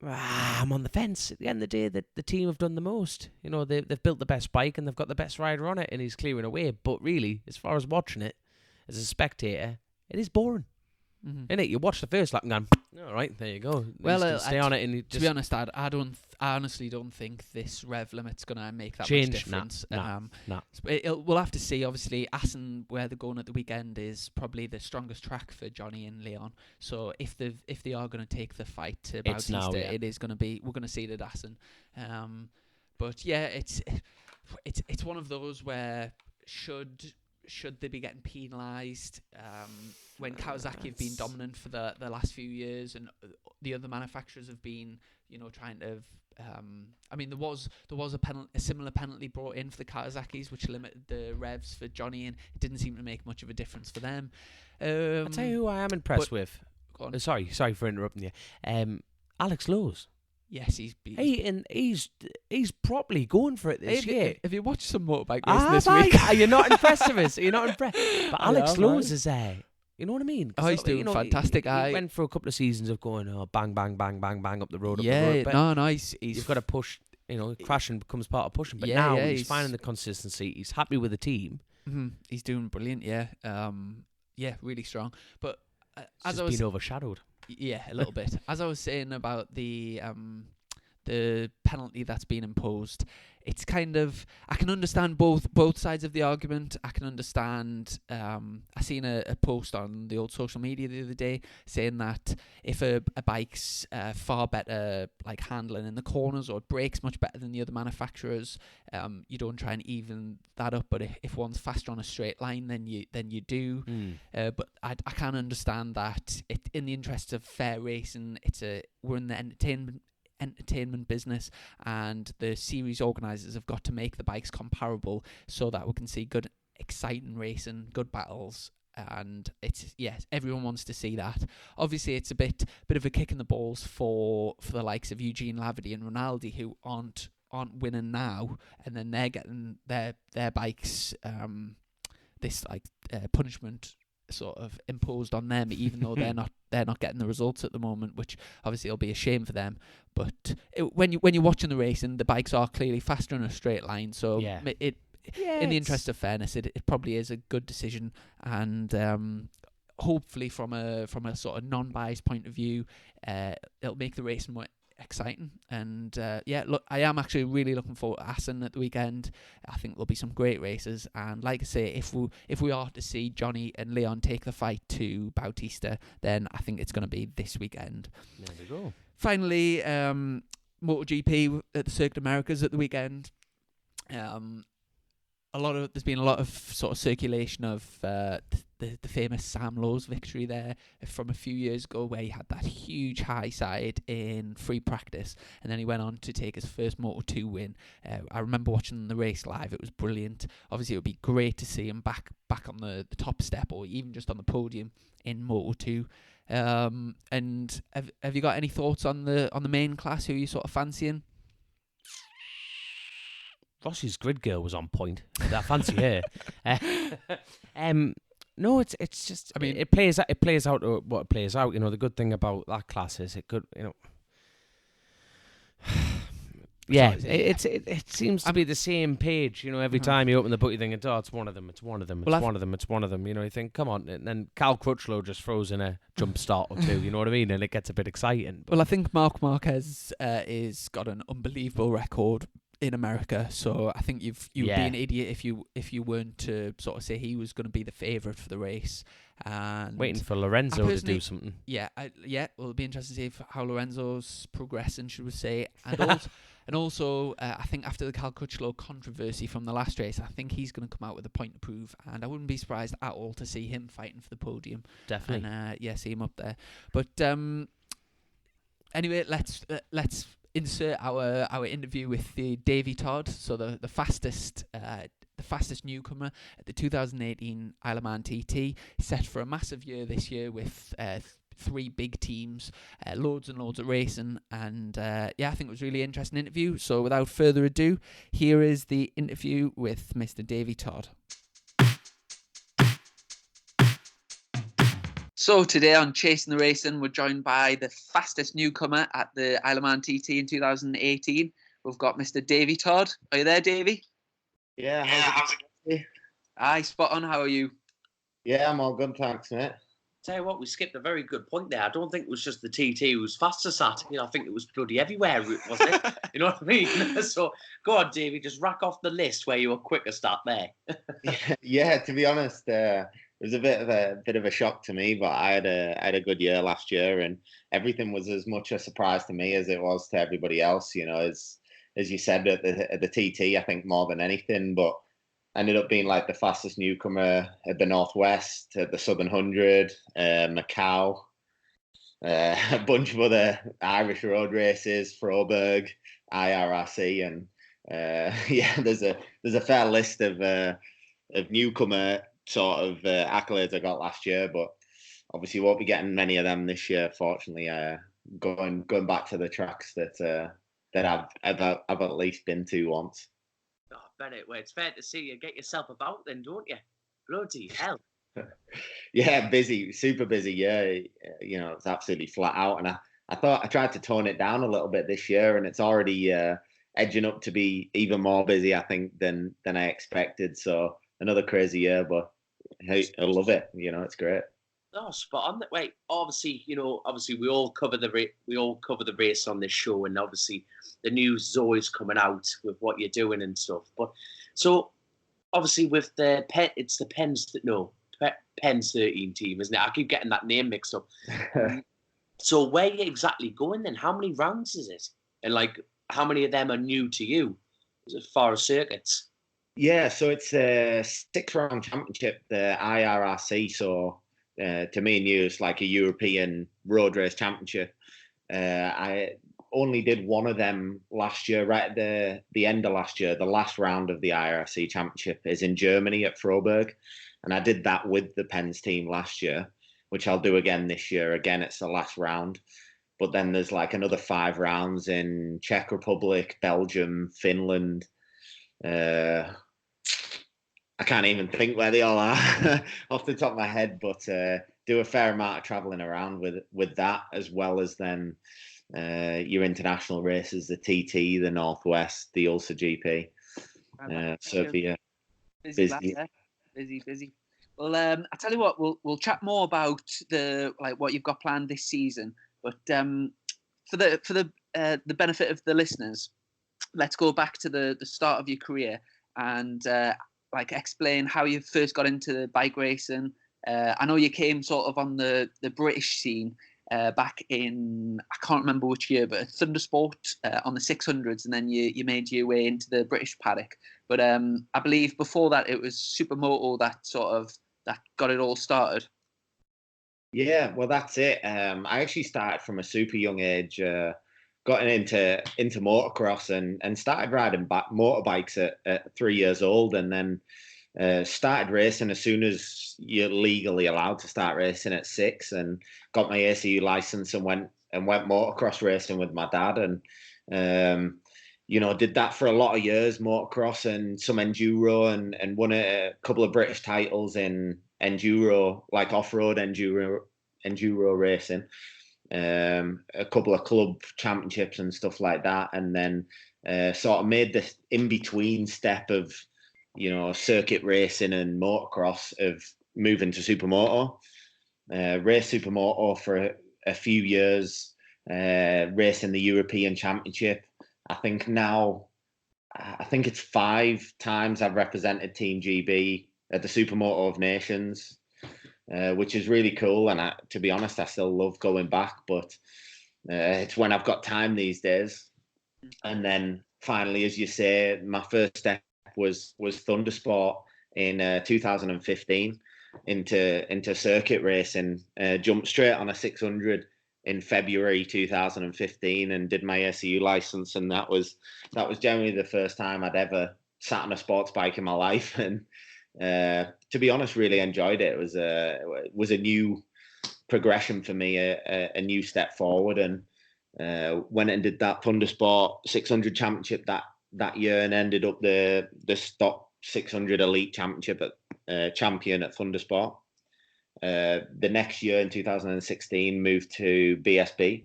I'm on the fence. At the end of the day, the team have done the most. They've built the best bike and they've got the best rider on it, and he's clearing away. But really, as far as watching it, as a spectator, it is boring. Mm-hmm. Innit? You watch the first lap and going, all right, there you go. Well, stay on it. And to be honest, I honestly don't think this rev limit's going to make that Change. much difference. Nah. We'll have to see. Obviously, Assen, where they're going at the weekend, is probably the strongest track for Johnny and Leon. So if they are going to take the fight to Bautista, it is going to be. We're going to see it at Assen. But yeah, it's one of those where should they be getting penalised when Kawasaki have been dominant for the last few years, and the other manufacturers have been trying to there was a similar penalty brought in for the Kawasaki's, which limited the revs for Johnny, and it didn't seem to make much of a difference for them. I'll tell you who I am impressed with. Sorry for interrupting you. Alex Lowes. Yes, he's properly going for it this year. Have you watched some motorbike racing this week? Are you not impressed with us? Are you not impressed? But Alex Lowes is there. You know what I mean? He's doing fantastic. He went for a couple of seasons of going bang, bang, bang, bang, bang up the road. Yeah, you've got to push. Crashing becomes part of pushing. But now he's finding the consistency. He's happy with the team. Mm-hmm. He's doing brilliant. Yeah, really strong. But as I was been overshadowed. Yeah, a little bit. As I was saying about the penalty that's been imposed, it's kind of, I can understand both sides of the argument. I can understand. I seen a post on the old social media the other day saying that if a bike's far better like handling in the corners, or it brakes much better than the other manufacturers, you don't try and even that up. But if one's faster on a straight line, then you do. But I can understand that in the interest of fair racing, we're in the entertainment business, and the series organisers have got to make the bikes comparable so that we can see good, exciting racing, good battles, and everyone wants to see that. Obviously, it's a bit of a kick in the balls for the likes of Eugene Laverty and Rinaldi, who aren't winning now, and then they're getting their bikes this punishment sort of imposed on them, even though they're not getting the results at the moment, which obviously will be a shame for them. But when you're watching the racing, the bikes are clearly faster in a straight line, so in the interest of fairness, it probably is a good decision, and hopefully from a sort of non-biased point of view, it'll make the racing more exciting. And look, I am actually really looking forward to Assen at the weekend. I think there'll be some great races, and like I say, if we are to see Johnny and Leon take the fight to Bautista, then I think it's going to be this weekend. There we go. Finally, MotoGP at the Circuit Americas at the weekend. There's been a lot of sort of circulation of the famous Sam Lowe's victory there from a few years ago, where he had that huge high side in free practice, and then he went on to take his first Moto2 win. I remember watching the race live; it was brilliant. Obviously, it would be great to see him back on the top step, or even just on the podium in Moto2. And have you got any thoughts on the main class? Who are you sort of fancying? Rossi's grid girl was on point. I fancy her. No, it's just. I mean, it plays out to what it plays out. You know, the good thing about that class is it could. You know. Yeah, it seems to be the same page. You know, every time you open the book, you think, "Oh, it's one of them. It's one of them. It's one of them. It's one of them." You know, you think, "Come on!" And then Cal Crutchlow just throws in a jump start or two. You know what I mean? And it gets a bit exciting. Well, I think Marc Marquez is got an unbelievable record in America, so I think you'd be an idiot if you weren't to sort of say he was going to be the favourite for the race. And waiting for Lorenzo to do something. Well, it'll be interesting to see how Lorenzo's progressing, should we say, and also I think after the Cal Crutchlow controversy from the last race, I think he's going to come out with a point to prove, and I wouldn't be surprised at all to see him fighting for the podium. Definitely, and see him up there. But anyway, let's insert our interview with the Davey Todd, so the fastest newcomer at the 2018 Isle of Man TT, set for a massive year this year with 3 big teams, loads and loads of racing, and I think it was a really interesting interview. So without further ado, here is the interview with Mr. Davey Todd. So today on Chasing the Racing, we're joined by the fastest newcomer at the Isle of Man TT in 2018. We've got Mr. Davey Todd. Are you there, Davey? Yeah, how's it going? Aye, spot on. How are you? Yeah, I'm all good, thanks, mate. Tell you what, we skipped a very good point there. I don't think it was just the TT who was fastest at. You know, I think it was bloody everywhere, wasn't it? You know what I mean? So go on, Davey, just rack off the list where you were quickest at there. Yeah, to be honest, it was a bit of a shock to me, but I had a good year last year, and everything was as much a surprise to me as it was to everybody else. You know, as you said at the TT, I think more than anything, but I ended up being like the fastest newcomer at the Northwest, at the Southern 100, Macau, a bunch of other Irish road races, Froberg, IRRC, and there's a fair list of newcomer sort of accolades I got last year, but obviously won't be getting many of them this year. Fortunately, going back to the tracks that I've at least been to once. Oh, Bennett, well, it's fair to see you get yourself about then, don't you? Bloody hell. Yeah, busy, super busy. Yeah, you know, it's absolutely flat out, and I thought I tried to tone it down a little bit this year, and it's already edging up to be even more busy, I think, than I expected. So another crazy year, but hey, I love it. You know, it's great. Oh, spot on. Wait, obviously, we all cover the race on this show, and obviously the news is always coming out with what you're doing and stuff. But so obviously with it's the Pens 13 team, isn't it? I keep getting that name mixed up. So where are you exactly going then? How many rounds is it? And like, how many of them are new to you as far as circuits? Yeah, so it's a 6-round championship, the IRRC. So to me and you, it's like a European road race championship. I only did one of them last year, right at the end of last year. The last round of the IRC championship is in Germany at Froberg. And I did that with the Pens team last year, which I'll do again this year. Again, it's the last round. But then there's like another 5 rounds in Czech Republic, Belgium, Finland. I can't even think where they all are off the top of my head, but do a fair amount of travelling around with that, as well as then your international races, the TT, the Northwest, the Ulster GP. Busy. Well, I tell you what, we'll chat more about what you've got planned this season. But for the the benefit of the listeners, let's go back to the start of your career and like explain how you first got into bike racing. I know you came sort of on the British scene back in, I can't remember which year, but Thundersport on the 600s, and then you made your way into the British paddock. But I believe before that it was Supermoto that got it all started. Yeah, well, that's it. I actually started from a super young age, got into motocross and started riding motorbikes at 3 years old, and then started racing as soon as you're legally allowed to start racing at 6, and got my ACU license and went motocross racing with my dad, and did that for a lot of years, motocross and some enduro, and won a couple of British titles in enduro, like off-road enduro racing, a couple of club championships and stuff like that, and then sort of made this in-between step of circuit racing and motocross of moving to supermoto. Raced supermoto for a few years, racing the European Championship. I think it's 5 times I've represented Team GB at the Supermoto of Nations, which is really cool. And to be honest, I still love going back, but it's when I've got time these days. And then finally, as you say, my first step was Thundersport in 2015 into circuit racing. Jumped straight on a 600 in February 2015 and did my SEU license, and that was generally the first time I'd ever sat on a sports bike in my life, and to be honest, really enjoyed it. It was a new progression for me, a new step forward, and went and did that Thundersport 600 championship that year, and ended up the stock 600 elite championship at champion at Thundersport. The next year in 2016 moved to BSB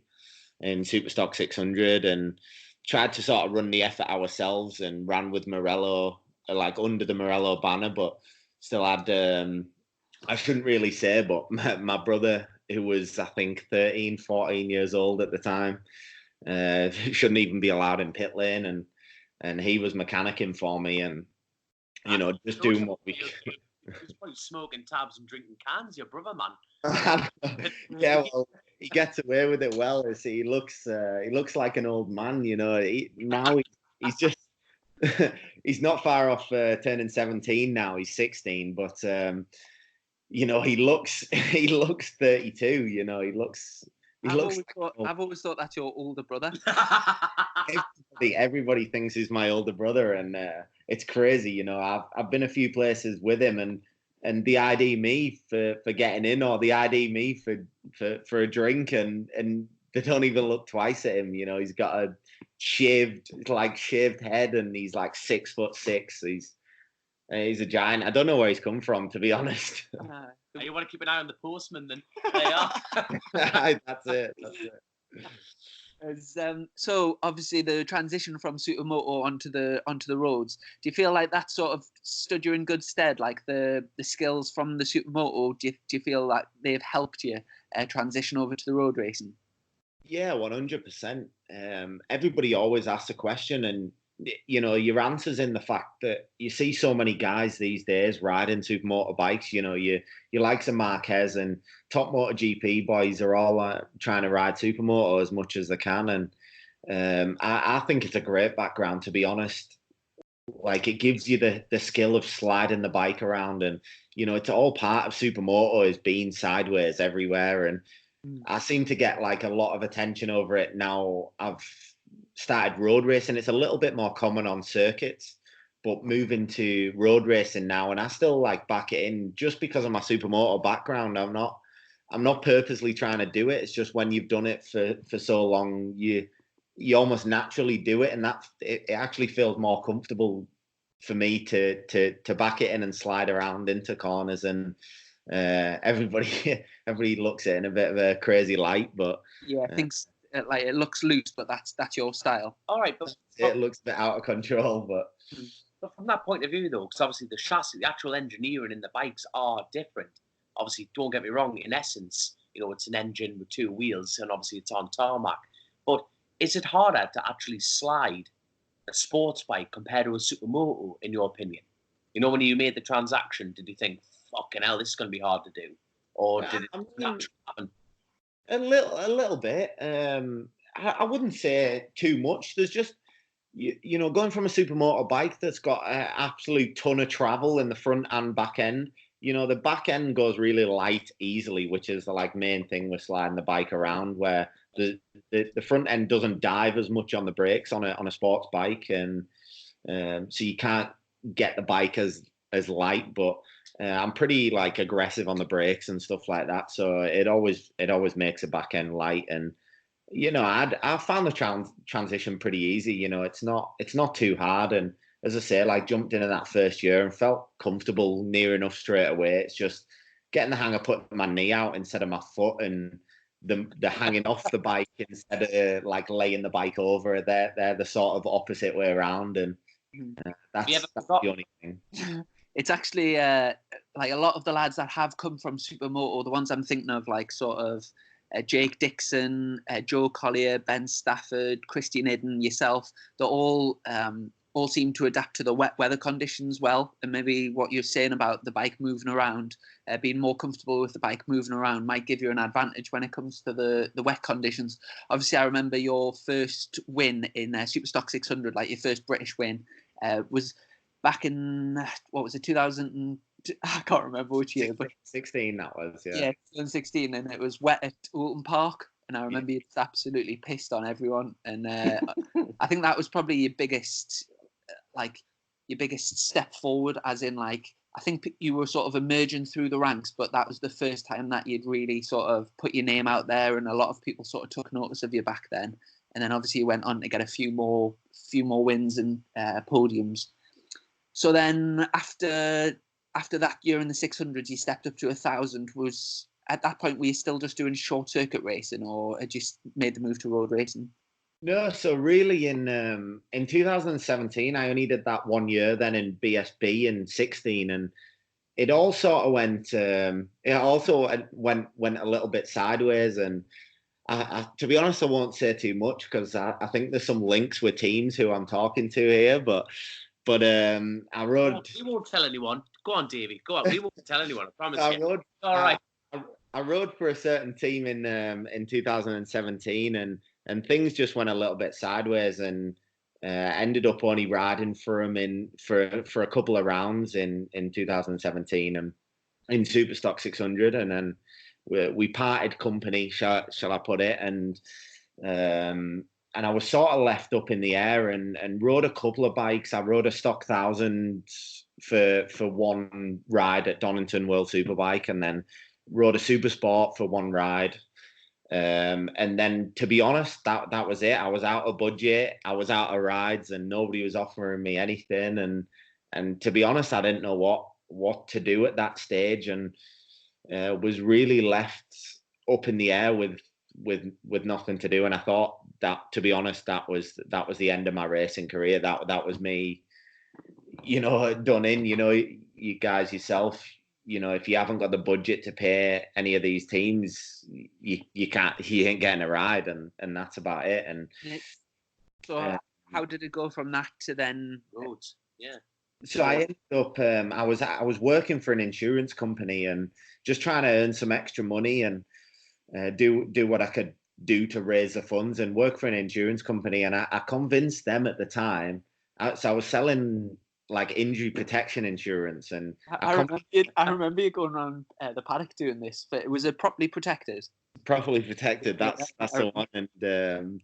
in Superstock 600 and tried to sort of run the effort ourselves, and ran with Morello, like under the Morello banner, but still had I shouldn't really say, but my brother, who was I think 13, 14 years old at the time, shouldn't even be allowed in pit lane, and he was mechanicking for me, and just doing what we could. He's probably smoking tabs and drinking cans, your brother, man. Yeah, well, he gets away with it well. He looks like an old man, he's just he's not far off turning 17 now. He's 16, but he looks 32. I've always thought that's your older brother. Everybody thinks he's my older brother, and it's crazy. I've been a few places with him, and they ID me for getting in, or they ID me for a drink, and they don't even look twice at him. He's got a shaved head, and he's like 6'6". He's a giant. I don't know where he's come from, to be honest. You want to keep an eye on the postman, then they are. That's it. So obviously the transition from Supermoto onto the roads, do you feel like that sort of stood you in good stead? Like the skills from the Supermoto, do you feel like they've helped you transition over to the road racing? Yeah, 100%. Everybody always asks a question, and your answer's in the fact that you see so many guys these days riding supermoto bikes. Your likes of Marquez and top MotoGP boys are all trying to ride supermoto as much as they can, and I think it's a great background, to be honest. Like, it gives you the skill of sliding the bike around, and it's all part of supermoto is being sideways everywhere, and I seem to get like a lot of attention over it now. I've started road racing. It's a little bit more common on circuits, but moving to road racing now, and I still like back it in just because of my supermoto background. I'm not purposely trying to do it. It's just when you've done it for so long, you almost naturally do it, and it actually feels more comfortable for me to back it in and slide around into corners, and everybody looks at it in a bit of a crazy light, but yeah, I think like it looks loose, but that's your style. All right, but it looks a bit out of control, but from that point of view, though, because obviously the chassis, the actual engineering in the bikes are different. Obviously, don't get me wrong. In essence, it's an engine with 2 wheels, and obviously it's on tarmac. But is it harder to actually slide a sports bike compared to a supermoto, in your opinion? You know, when you made the transaction, did you think, fucking hell, this is going to be hard to do? Or did it naturally happen? A little bit. I wouldn't say too much. There's just, you know, going from a supermoto bike that's got an absolute ton of travel in the front and back end. You know, the back end goes really light easily, which is the like main thing with sliding the bike around, where the front end doesn't dive as much on the brakes on a sports bike, and so you can't get the bike as light. But I'm pretty like aggressive on the brakes and stuff like that, so it always makes a back end light. And you know, I found the transition pretty easy. You know, it's not too hard. And as I say, like jumped in that first year and felt comfortable near enough straight away. It's just getting the hang of putting my knee out instead of my foot, and the hanging off the bike instead of like laying the bike over. They're the sort of opposite way around, and that's the only thing. It's actually like a lot of the lads that have come from supermoto, the ones I'm thinking of, like sort of Jake Dixon, Joe Collier, Ben Stafford, Christian Idden, yourself, they're all seem to adapt to the wet weather conditions well. And maybe what you're saying about the bike moving around, being more comfortable with the bike moving around might give you an advantage when it comes to the wet conditions. Obviously, I remember your first win in Superstock 600, like your first British win, was back in, what was it, 2000? I can't remember which year, but 16 that was, yeah. Yeah, 2016, and it was wet at Alton Park, and I remember you just absolutely pissed on everyone, and I think that was probably your biggest step forward, as in like, I think you were sort of emerging through the ranks, but that was the first time that you'd really sort of put your name out there, and a lot of people sort of took notice of you back then. And then obviously you went on to get a few more wins and podiums. So then after that year in the 600s, you stepped up to 1,000. Was at that point, were you still just doing short circuit racing, or had you made the move to road racing? No, so really in 2017, I only did that 1 year then in BSB in 16, and it all sort of went. It also went a little bit sideways, and I, to be honest, I won't say too much because I think there's some links with teams who I'm talking to here, but I rode. We won't tell anyone. Go on, Davey. Go on. We won't tell anyone. I promise you. All right. I rode for a certain team in 2017, and things just went a little bit sideways, and ended up only riding for him for a couple of rounds in 2017 and in Superstock 600, and then we parted company, shall I put it, and I was sort of left up in the air, and rode a couple of bikes. I rode a stock 1000 for one ride at Donington World Superbike, and then rode a Super Sport for one ride. And then, to be honest, that was it. I was out of budget. I was out of rides, and nobody was offering me anything. And to be honest, I didn't know what to do at that stage, and was really left up in the air with nothing to do. And I thought that, to be honest, that was the end of my racing career. That was me, you know, done in. You know, you guys yourself, you know, if you haven't got the budget to pay any of these teams, you ain't getting a ride, and that's about it. And so how did it go from that to then roads? Yeah. So I ended up, I was working for an insurance company and just trying to earn some extra money and do what I could do to raise the funds and work for an insurance company. And I convinced them at the time. So I was selling like injury protection insurance, and I remember you going around the paddock doing this, but was it properly protected? Properly protected. That's the one. And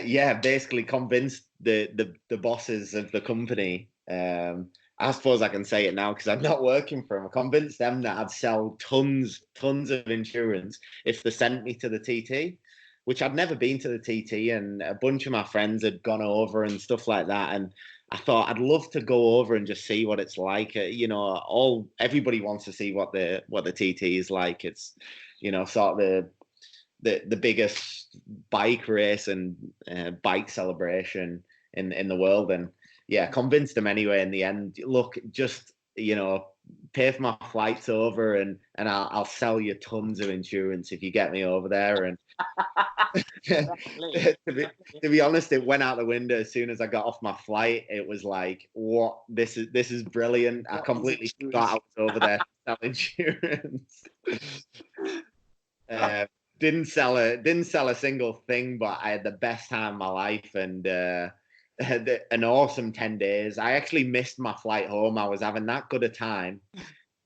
yeah, basically convinced the bosses of the company. I suppose I can say it now because I'm not working for them. I convinced them that I'd sell tons of insurance if they sent me to the TT, which I'd never been to the TT, and a bunch of my friends had gone over and stuff like that. And I thought I'd love to go over and just see what it's like. You know, everybody wants to see what the TT is like. It's, you know, sort of the biggest bike race and bike celebration in the world. And yeah, convinced them anyway in the end. Look, just pay for my flights over, and I'll sell you tons of insurance if you get me over there. And to be honest, it went out the window as soon as I got off my flight. It was like, what? This is brilliant. I completely forgot I was over there to sell insurance. Didn't sell a single thing, but I had the best time of my life, and had an awesome 10 days. I actually missed my flight home. I was having that good a time.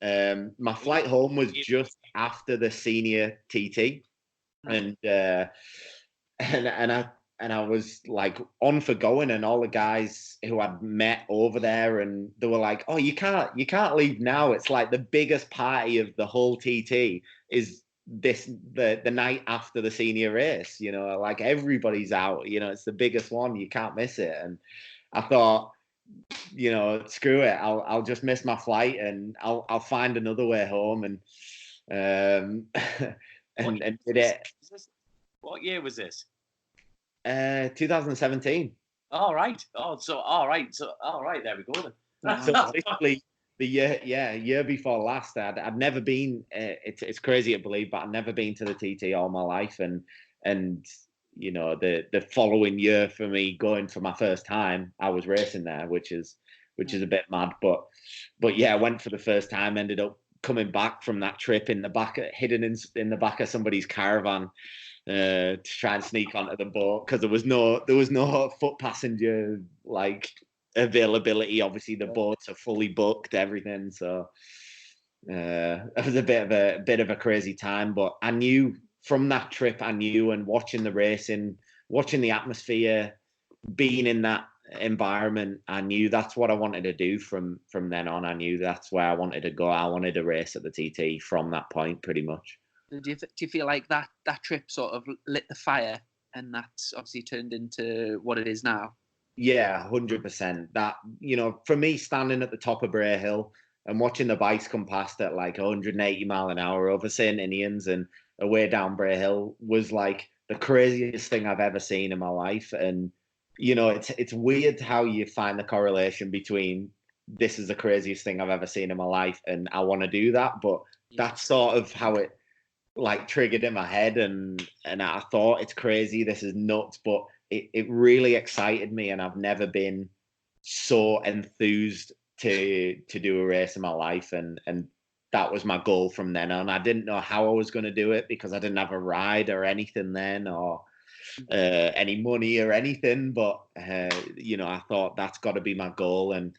My flight home was just after the senior TT, and I was like on for going, and all the guys who I'd met over there, and they were like, "Oh, you can't leave now. It's like the biggest party of the whole TT is the night after the senior race. Like everybody's out. It's the biggest one. You can't miss it." And I thought, screw it. I'll just miss my flight, and I'll find another way home. And and did it. What year was this? 2017. All right. All right. There we go then. So basically, the year before last, I'd never been. It's crazy to believe, but I'd never been to the TT all my life, and the following year for me going for my first time, I was racing there, which is a bit mad, but yeah, I went for the first time. Ended up coming back from that trip hidden in the back of somebody's caravan. To try and sneak onto the boat, because there was no foot passenger like availability. Obviously, the boats are fully booked, everything. So it was a bit of a crazy time. But I knew from that trip, and watching the racing, watching the atmosphere, being in that environment, I knew that's what I wanted to do from then on. I knew that's where I wanted to go. I wanted to race at the TT from that point, pretty much. Do you feel like that trip sort of lit the fire, and that's obviously turned into what it is now? Yeah, 100%. That, for me, standing at the top of Bray Hill and watching the bikes come past at like 180 mile an hour over St. Ninians and away down Bray Hill was like the craziest thing I've ever seen in my life. And, it's weird how you find the correlation between this is the craziest thing I've ever seen in my life and I want to do that. But that's sort of how it like triggered in my head, and I thought, it's crazy, this is nuts, but it really excited me, and I've never been so enthused to do a race in my life, and that was my goal from then on. I didn't know how I was going to do it because I didn't have a ride or anything then, or any money or anything, but I thought that's got to be my goal, and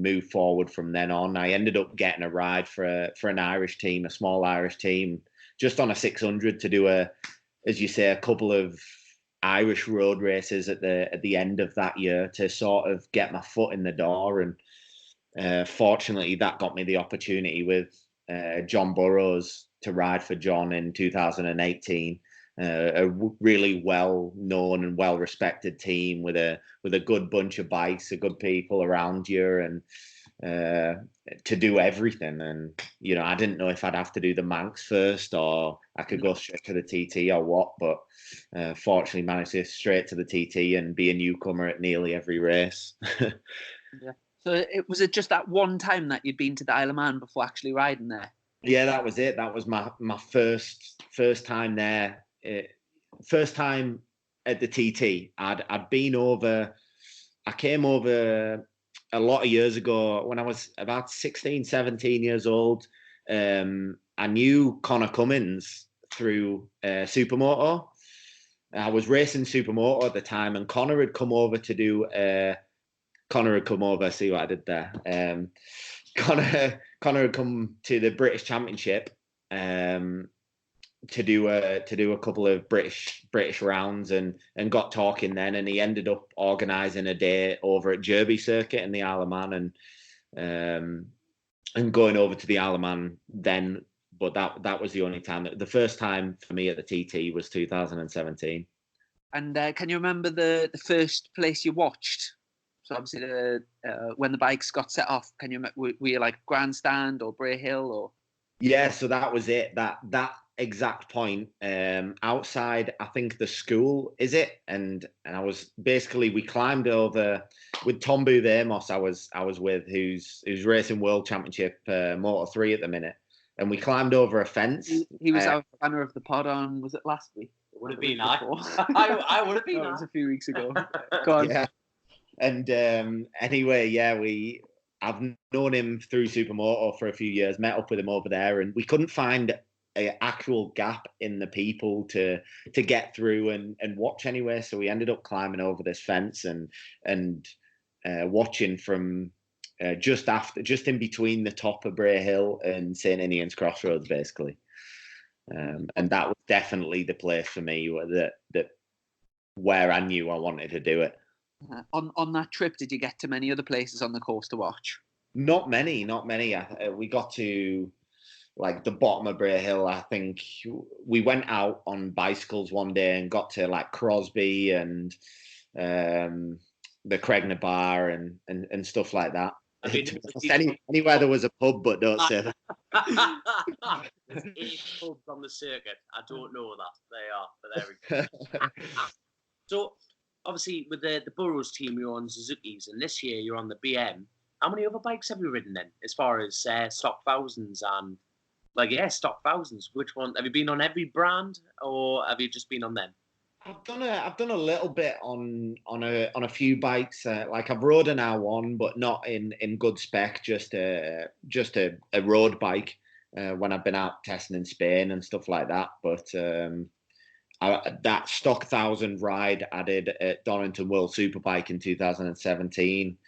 move forward from then on. I ended up getting a ride for an Irish team, a small Irish team, just on a 600 to do as you say, a couple of Irish road races at the end of that year to sort of get my foot in the door. And fortunately, that got me the opportunity with John Burrows to ride for John in 2018. A really well-known and well-respected team with a good bunch of bikes, a good people around you, and to do everything. And I didn't know if I'd have to do the Manx first or I could go straight to the TT or what, but fortunately managed to go straight to the TT and be a newcomer at nearly every race. Yeah. So was it just that one time that you'd been to the Isle of Man before actually riding there? Yeah, that was it. That was my first time there. First time at the TT. I'd been over. I came over a lot of years ago when I was about 16, 17 years old. I knew Connor Cummins through Supermoto. I was racing Supermoto at the time, and Connor had come over to do. Connor had come over. See what I did there. Connor had come to the British Championship. To do a couple of British rounds, and got talking then, and he ended up organising a day over at Derby Circuit in the Isle of Man, and going over to the Isle of Man then. But that was the only time. The first time for me at the TT was 2017. And can you remember the first place you watched? So obviously when the bikes got set off, were you like grandstand or Bray Hill or? Yeah, so that was it. That exact point. Outside, I think the school is it, and I was basically we climbed over with Tom Booth Amos. I was with who's racing World Championship Moto 3 at the minute, and we climbed over a fence. He was our banner of the pod on, was it last week? It would have been I would have been. No, it was a few weeks ago. Go on. Yeah. And anyway, yeah, I've known him through Supermoto for a few years, met up with him over there, and we couldn't find an actual gap in the people to get through and watch anyway. So we ended up climbing over this fence and watching from just in between the top of Bray Hill and St. Ninian's Crossroads, basically. And that was definitely the place for me that where I knew I wanted to do it. On that trip, did you get to many other places on the course to watch? Not many. We got to like the bottom of Bray Hill. I think we went out on bicycles one day and got to like Crosby and the Cregner Bar and stuff like that. I mean, anywhere there was a pub, but don't say that. There's 8 pubs on the circuit. I don't know that. They are, but there we go. So, obviously, with the Burrows team, you're on Suzuki's, and this year you're on the BM. How many other bikes have you ridden then, as far as stock thousands and, stock thousands? Which one? Have you been on every brand, or have you just been on them? I've done a little bit on a few bikes. Like I've rode an R1, but not in good spec. Just a road bike when I've been out testing in Spain and stuff like that. But that stock 1000 ride I did at Donington World Superbike in 2017.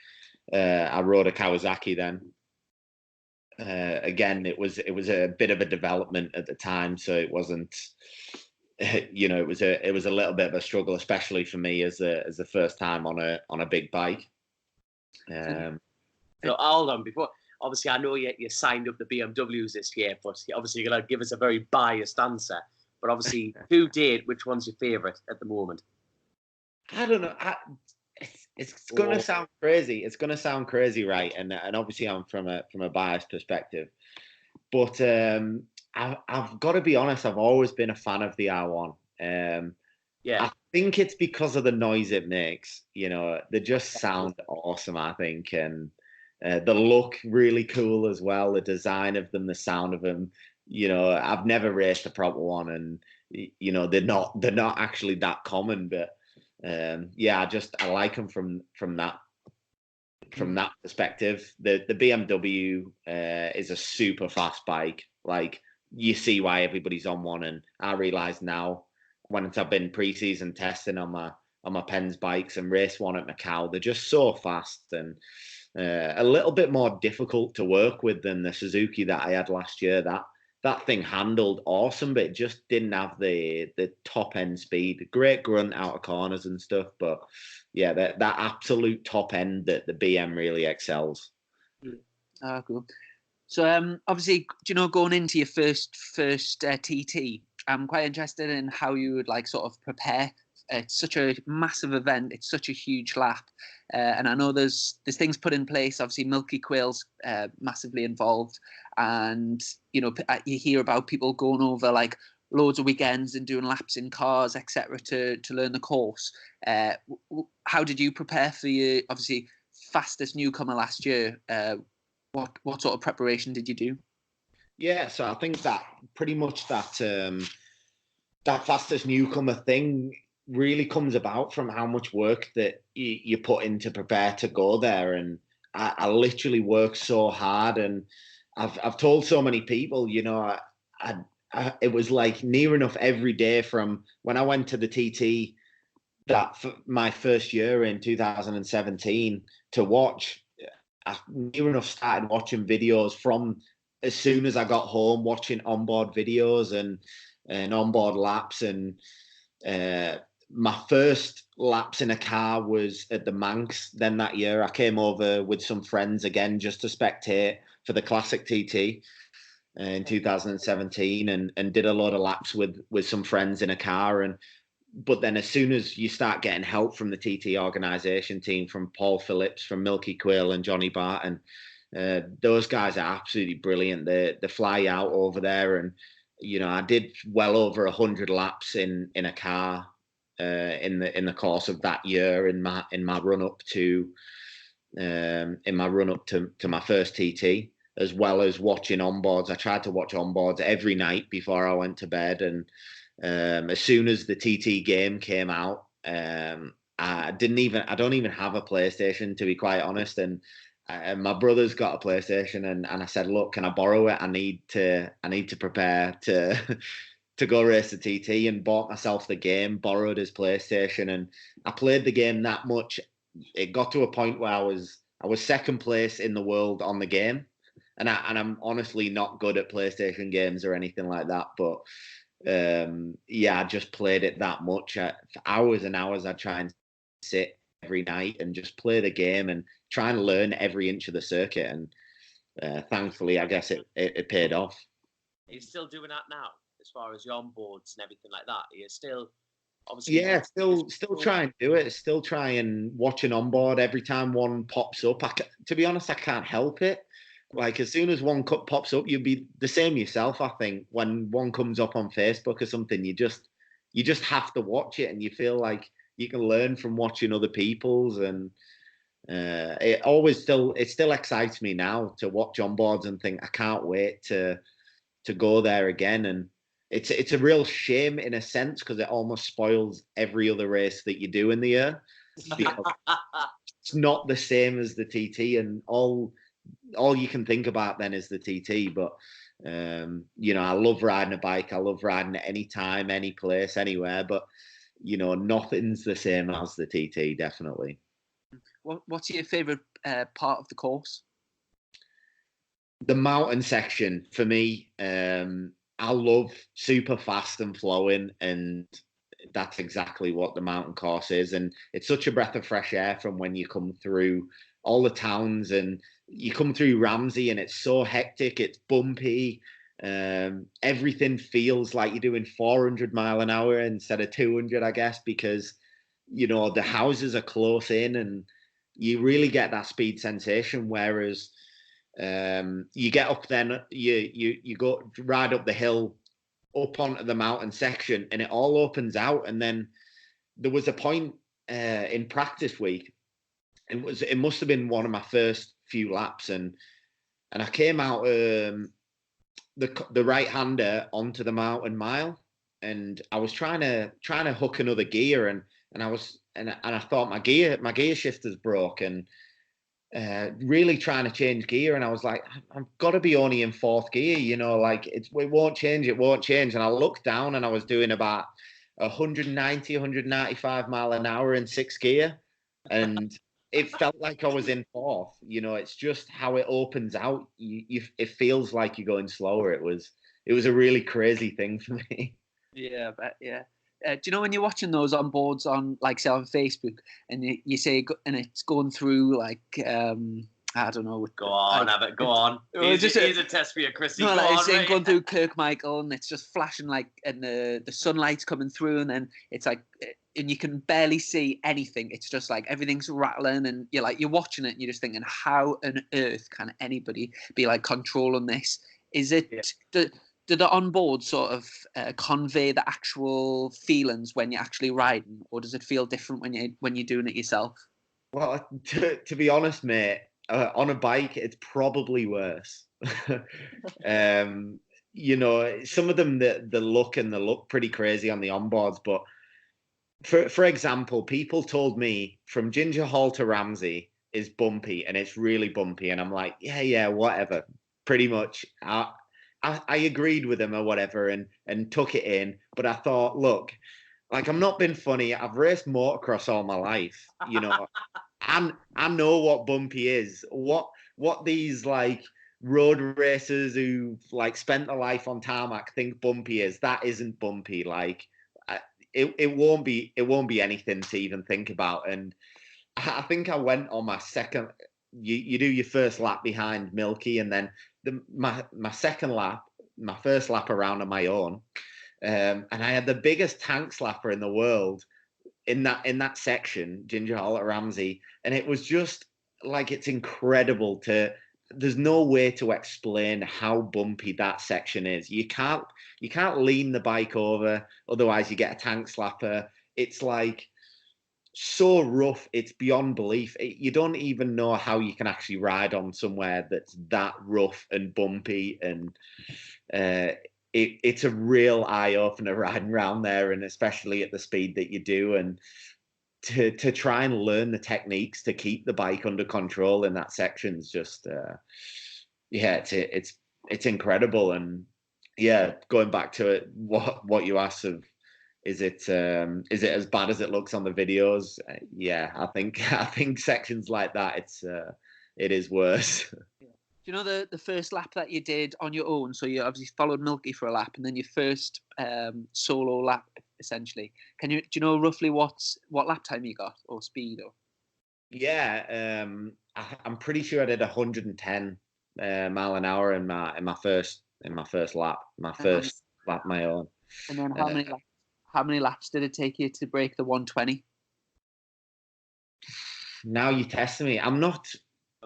I rode a Kawasaki then. Again, it was a bit of a development at the time, so it wasn't. It was a little bit of a struggle, especially for me as the first time on a big bike. So hold on, before obviously I know you signed up the BMWs this year, but obviously you're gonna give us a very biased answer. But obviously, which one's your favourite at the moment? I don't know. It's gonna sound crazy. It's gonna sound crazy, right? And obviously I'm from a biased perspective, but I've got to be honest. I've always been a fan of the R1. I think it's because of the noise it makes. They just sound awesome. I think, and the look really cool as well. The design of them, the sound of them. I've never raced a proper one, and they're not actually that common. But I like them from that perspective. The BMW is a super fast bike. Like you see why everybody's on one, and I realise now when I've been pre-season testing on my Penn's bikes and race one at Macau, they're just so fast and a little bit more difficult to work with than the Suzuki that I had last year. That thing handled awesome, but it just didn't have the top end speed. Great grunt out of corners and stuff, but yeah, that absolute top end that the BM really excels. Cool. So obviously, going into your first TT, I'm quite interested in how you would sort of prepare. It's such a massive event. It's such a huge lap, and I know there's things put in place. Obviously, Milky Quail's massively involved, and you hear about people going over loads of weekends and doing laps in cars, etc., to learn the course. How did you prepare for your obviously fastest newcomer last year? What sort of preparation did you do? Yeah, so I think that pretty much that fastest newcomer thing really comes about from how much work that you put in to prepare to go there. And I literally worked so hard, and I've told so many people, it was like near enough every day from when I went to the TT that my first year in 2017 to watch. I near enough started watching videos from as soon as I got home, watching onboard videos and onboard laps. And my first laps in a car was at the Manx. Then that year I came over with some friends again just to spectate for the Classic TT in 2017 and did a lot of laps with some friends in a car. But then as soon as you start getting help from the TT organisation team, from Paul Phillips, from Milky Quail and Johnny Barton, those guys are absolutely brilliant. They fly out over there, and I did well over 100 laps in a car in the course of that year in my run up to my first TT, as well as watching onboards. I tried to watch onboards every night before I went to bed, and as soon as the TT game came out, I don't even have a PlayStation, to be quite honest, and my brother's got a PlayStation, and I said, look, can I borrow it? I need to prepare to to go race the TT, and bought myself the game, borrowed his PlayStation, and I played the game that much. It got to a point where I was second place in the world on the game, and I'm honestly not good at PlayStation games or anything like that, but I just played it that much. For hours and hours, I'd try and sit every night and just play the game and try and learn every inch of the circuit, and thankfully, I guess it paid off. Are you still doing that now, as far as your onboards and everything like that? Are you still, obviously? Yeah, still try and do it. Still try and watch an onboard every time one pops up. To be honest, I can't help it. Like, as soon as one pops up, you'll be the same yourself. I think when one comes up on Facebook or something, you just have to watch it, and you feel like you can learn from watching other people's, and it still excites me now to watch onboards and think I can't wait to go there again. And it's a real shame in a sense, because it almost spoils every other race that you do in the year. It's not the same as the TT, and all you can think about then is the TT. But I love riding a bike. I love riding at any time, any place, anywhere. But nothing's the same as the TT, definitely. What's your favourite part of the course? The mountain section for me. I love super fast and flowing, and that's exactly what the mountain course is. And it's such a breath of fresh air from when you come through all the towns, and you come through Ramsey, and it's so hectic, it's bumpy. Everything feels like you're doing 400 mile an hour instead of 200, I guess, because the houses are close in, and you really get that speed sensation. Whereas you get up, then you go ride up the hill, up onto the mountain section, and it all opens out. And then there was a point in practice week, it must have been one of my first few laps, and I came out the right hander onto the mountain mile, and I was trying to hook another gear, and I thought my gear shifter's broke, and really trying to change gear, and I was like, I've got to be only in fourth gear, like it won't change. And I looked down, and I was doing about 195 mile an hour in sixth gear, and it felt like I was in fourth. It's just how it opens out. It feels like you're going slower. It was a really crazy thing for me. Yeah, but yeah. Do you know when you're watching those on boards on, like, say, on Facebook, and you say, and it's going through, like, I don't know. Go on, have it. Go on. Here's a test for you, Chrissy. No, go like, on, it's saying right? going through Kirkmichael, and it's just flashing, like, and the sunlight's coming through, and then it's like, and you can barely see anything. It's just like everything's rattling, and you're watching it, and you're just thinking, how on earth can anybody be like controlling this? Is it? Yeah. Do the onboard sort of convey the actual feelings when you're actually riding, or does it feel different when you're doing it yourself? Well, to be honest, mate, on a bike, it's probably worse. Some of them, they look pretty crazy on the onboards, but for example, people told me from Ginger Hall to Ramsey is bumpy, and it's really bumpy, and I'm like, yeah, whatever, pretty much. I agreed with him or whatever, and took it in. But I thought, look, like, I'm not being funny. I've raced motocross all my life. I know what bumpy is. What these, like, road racers who, like, spent their life on tarmac think bumpy is. That isn't bumpy. Like, it won't be anything to even think about. And I think I went on my second. You do your first lap behind Milky, and then my second lap, my first lap around on my own, and I had the biggest tank slapper in the world in that section, Ginger Hall at Ramsey, and it was just like, it's incredible to there's no way to explain how bumpy that section is. You can't lean the bike over, otherwise you get a tank slapper. It's like so rough, it's beyond belief. You don't even know how you can actually ride on somewhere that's that rough and bumpy, and it's a real eye-opener riding around there, and especially at the speed that you do, and to try and learn the techniques to keep the bike under control in that section is just it's incredible. And yeah, going back to it, what you asked of, is it as bad as it looks on the videos? Yeah, I think sections like that, it is worse. Do you know the first lap that you did on your own? So you obviously followed Milky for a lap, and then your first solo lap, essentially. Do you know roughly what lap time you got, or speed? Or yeah, I'm pretty sure I did 110 mile an hour in my first lap, my own. And then how many laps did it take you to break the 120? Now you're testing me. I'm not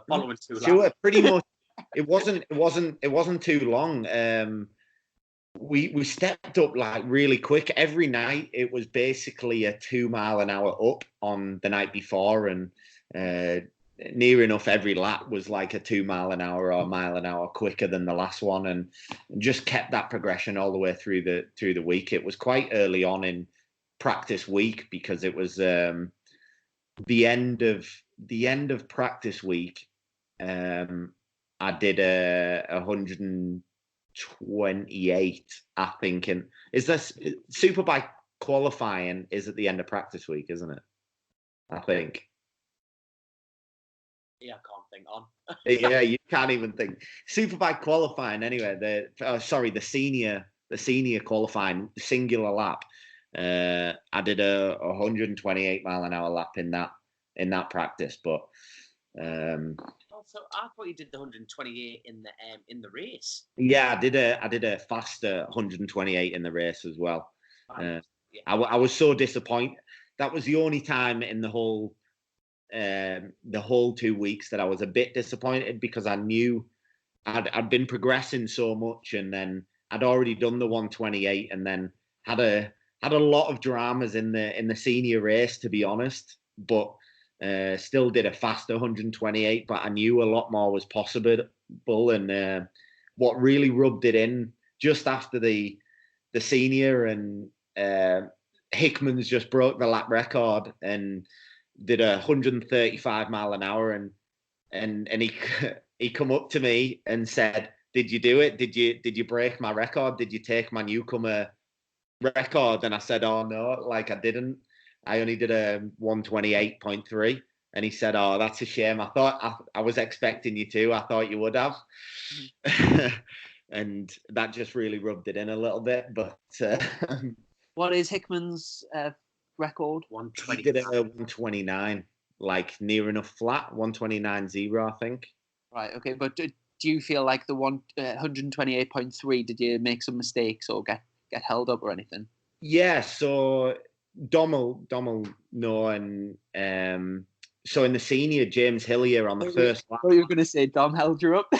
following too sure. laps. Pretty much. It wasn't too long. We stepped up like really quick. Every night it was basically a 2 mile an hour up on the night before, and near enough every lap was like a 2 mile an hour or a mile an hour quicker than the last one, and just kept that progression all the way through the week. It was quite early on in practice week, because it was the end of practice week. I did a 128, I think. And is this Superbike qualifying is at the end of practice week, isn't it? I think. Yeah, I can't think on. Yeah, you can't even think. Superbike qualifying anyway. The senior qualifying singular lap. I did a 128 mile an hour lap in that practice, but. So I thought you did the 128 in the race. Yeah, I did a faster 128 in the race as well. Yeah. I was so disappointed. That was the only time in the whole 2 weeks that I was a bit disappointed, because I knew I'd been progressing so much, and then I'd already done the 128, and then had a lot of dramas in the senior race, to be honest, but. Still did a faster 128, but I knew a lot more was possible. And what really rubbed it in just after the senior, and Hickman's just broke the lap record and did a 135 mile an hour, and he come up to me and said, "Did you do it? Did you break my record? Did you take my newcomer record?" And I said, "Oh no, like I didn't. I only did a 128.3. And he said, "Oh, that's a shame. I thought I was expecting you to. I thought you would have." And that just really rubbed it in a little bit. But what is Hickman's record? 120. He did a 129, like near enough flat, 129.0, I think. Right. Okay. But do you feel like the 128.3? Did you make some mistakes or get held up or anything? Yeah. So. Dommel no, and so in the senior, James Hillier on the first lap. Oh, you were going to say Dom held you up?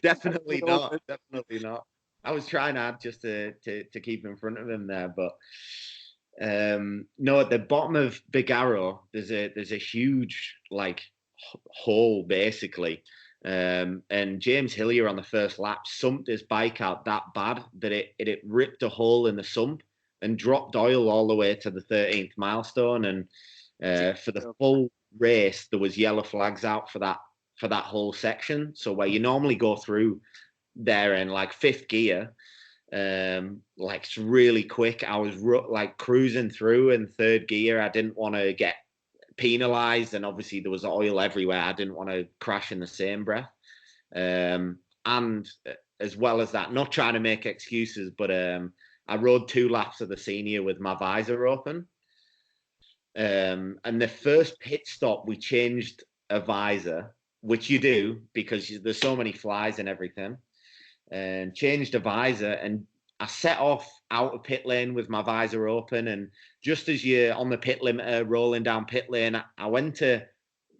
Definitely not. I was trying hard just to keep in front of him there, but no, at the bottom of Big Arrow, there's a huge like hole basically. And James Hillier on the first lap sumped his bike out that bad that it ripped a hole in the sump and dropped oil all the way to the 13th milestone. And for the full race, there was yellow flags out for that whole section. So where you normally go through there in like fifth gear, like it's really quick. I was like cruising through in third gear. I didn't want to get penalized, and obviously there was oil everywhere. I didn't want to crash in the same breath. And as well as that, not trying to make excuses, but I rode 2 laps of the senior with my visor open. And the first pit stop, we changed a visor, which you do because there's so many flies and everything, and changed a visor. And I set off out of pit lane with my visor open. And just as you're on the pit limiter rolling down pit lane, I went to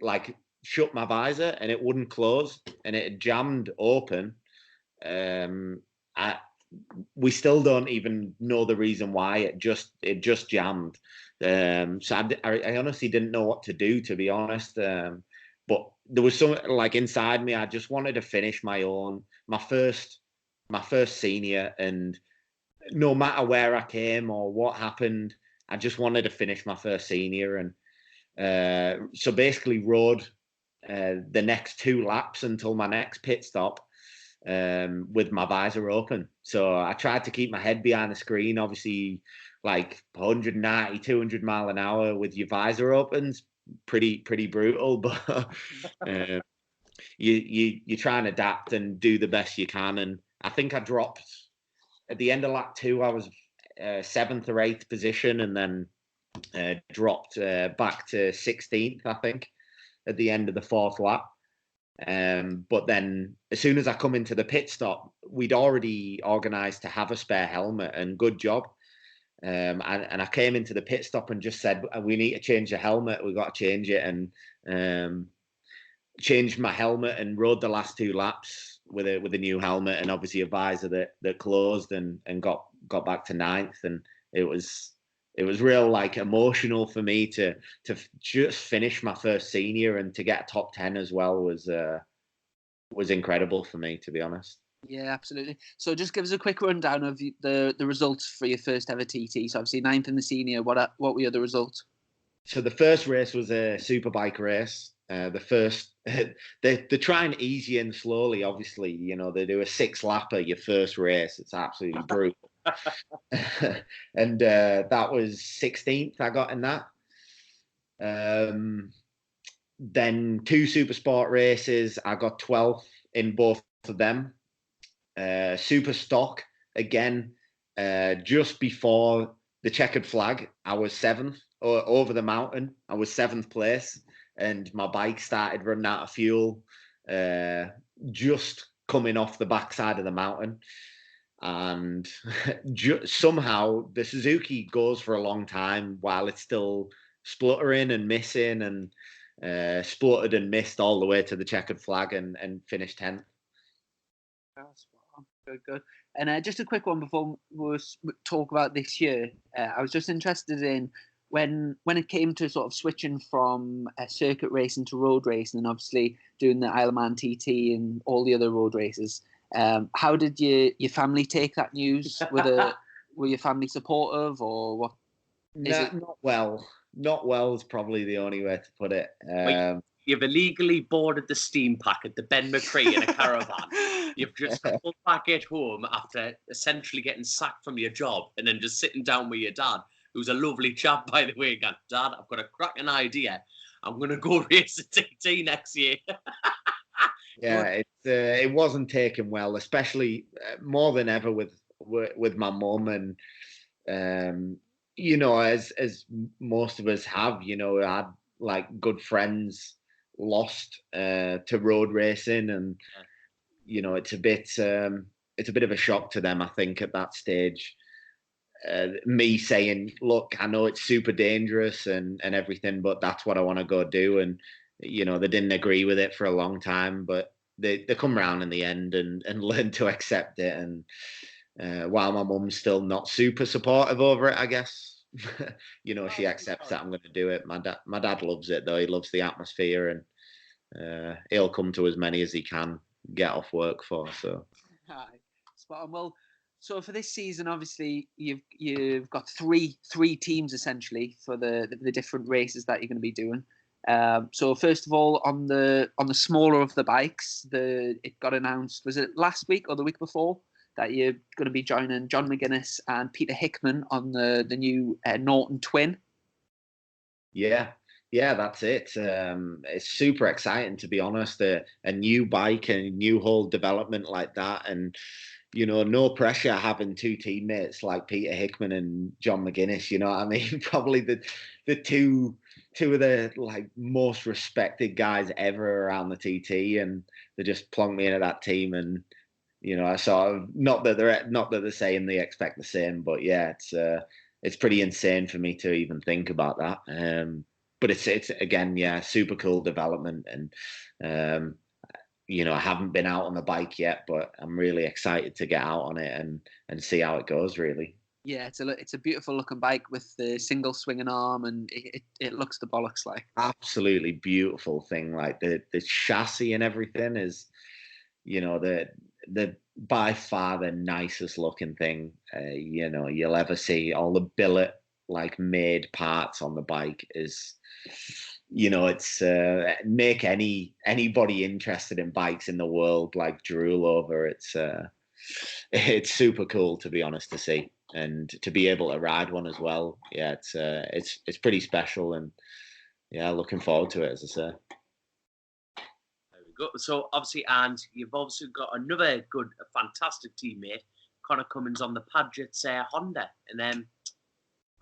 like shut my visor and it wouldn't close, and it had jammed open. We still don't even know the reason why. It just jammed. So I honestly didn't know what to do, to be honest. But there was something like inside me. I just wanted to finish my first senior, and no matter where I came or what happened, I just wanted to finish my first senior. And so basically rode the next 2 laps until my next pit stop with my visor open. So I tried to keep my head behind the screen, obviously like 190, 200 mile an hour with your visor opens, pretty brutal, but you try and adapt and do the best you can. And I think I dropped at the end of lap 2, I was 7th or 8th position, and then dropped back to 16th, I think, at the end of the 4th lap. But then as soon as I come into the pit stop, we'd already organised to have a spare helmet, and good job. And I came into the pit stop and just said, we need to change the helmet. We've got to change it. And changed my helmet and rode the last 2 laps with a new helmet, and obviously a visor that closed, and got back to 9th. And it was real like emotional for me to just finish my first senior, and to get a top 10 as well was incredible for me, to be honest. Yeah, absolutely. So just give us a quick rundown of the results for your first ever TT. So obviously 9th in the senior. What were your other results? So the first race was a superbike race. The first, they try and ease you in slowly, obviously. You know, they do a 6-lapper your first race. It's absolutely brutal. And that was 16th I got in that. Then 2 super sport races, I got 12th in both of them. Super stock, again, just before the checkered flag, I was 7th. Over the mountain, I was 7th place, and my bike started running out of fuel just coming off the backside of the mountain. And somehow the Suzuki goes for a long time while it's still spluttering and missing, and spluttered and missed all the way to the checkered flag, and finished 10th. Good. And just a quick one before we talk about this year. I was just interested in when it came to sort of switching from circuit racing to road racing, and obviously doing the Isle of Man TT and all the other road races. How did your family take that news? Were your family supportive, or what? Not well. Not well is probably the only way to put it. You've illegally boarded the steam pack at the Ben McCree in a caravan. You've just come back at home after essentially getting sacked from your job, and then just sitting down with your dad, who's a lovely chap, by the way, going, Dad, I've got a cracking idea. I'm going to go race a TT next year. Yeah, it wasn't taken well, especially more than ever with my mum, and you know, as most of us have, you know, I had like good friends lost to road racing, and you know, it's a bit of a shock to them, I think, at that stage. Me saying, look, I know it's super dangerous and everything, but that's what I want to go do. And you know, they didn't agree with it for a long time, but they come around in the end and learn to accept it. And while my mum's still not super supportive over it, I guess, you know, she accepts that I'm going to do it. My dad loves it, though. He loves the atmosphere, and he'll come to as many as he can get off work for. So, spot on. Well, so for this season, obviously you've got three teams essentially for the different races that you're going to be doing. So first of all, on the smaller of the bikes, it got announced, was it last week or the week before, that you're going to be joining John McGuinness and Peter Hickman on the new Norton Twin. Yeah, that's it. It's super exciting, to be honest. A new bike and a new whole development like that, and you know, no pressure having 2 teammates like Peter Hickman and John McGuinness. You know what I mean? Probably the two of the like most respected guys ever around the TT, and they just plunked me into that team. And you know, I sort of not that they're saying they expect the same, but yeah, it's pretty insane for me to even think about that. but it's again, yeah, super cool development. And I haven't been out on the bike yet, but I'm really excited to get out on it and see how it goes, really. Yeah, it's a beautiful looking bike with the single swinging arm, and it looks the bollocks like. Absolutely beautiful thing. Like the chassis and everything is, the by far the nicest looking thing you'll ever see. All the billet made parts on the bike is, it's make anybody interested in bikes in the world drool over. It's super cool, to be honest, to see, and to be able to ride one as well. Yeah, it's pretty special, and yeah, looking forward to it, as I say. There we go. So obviously, and you've also got another fantastic teammate, Connor Cummins, on the Padgett's Honda, and then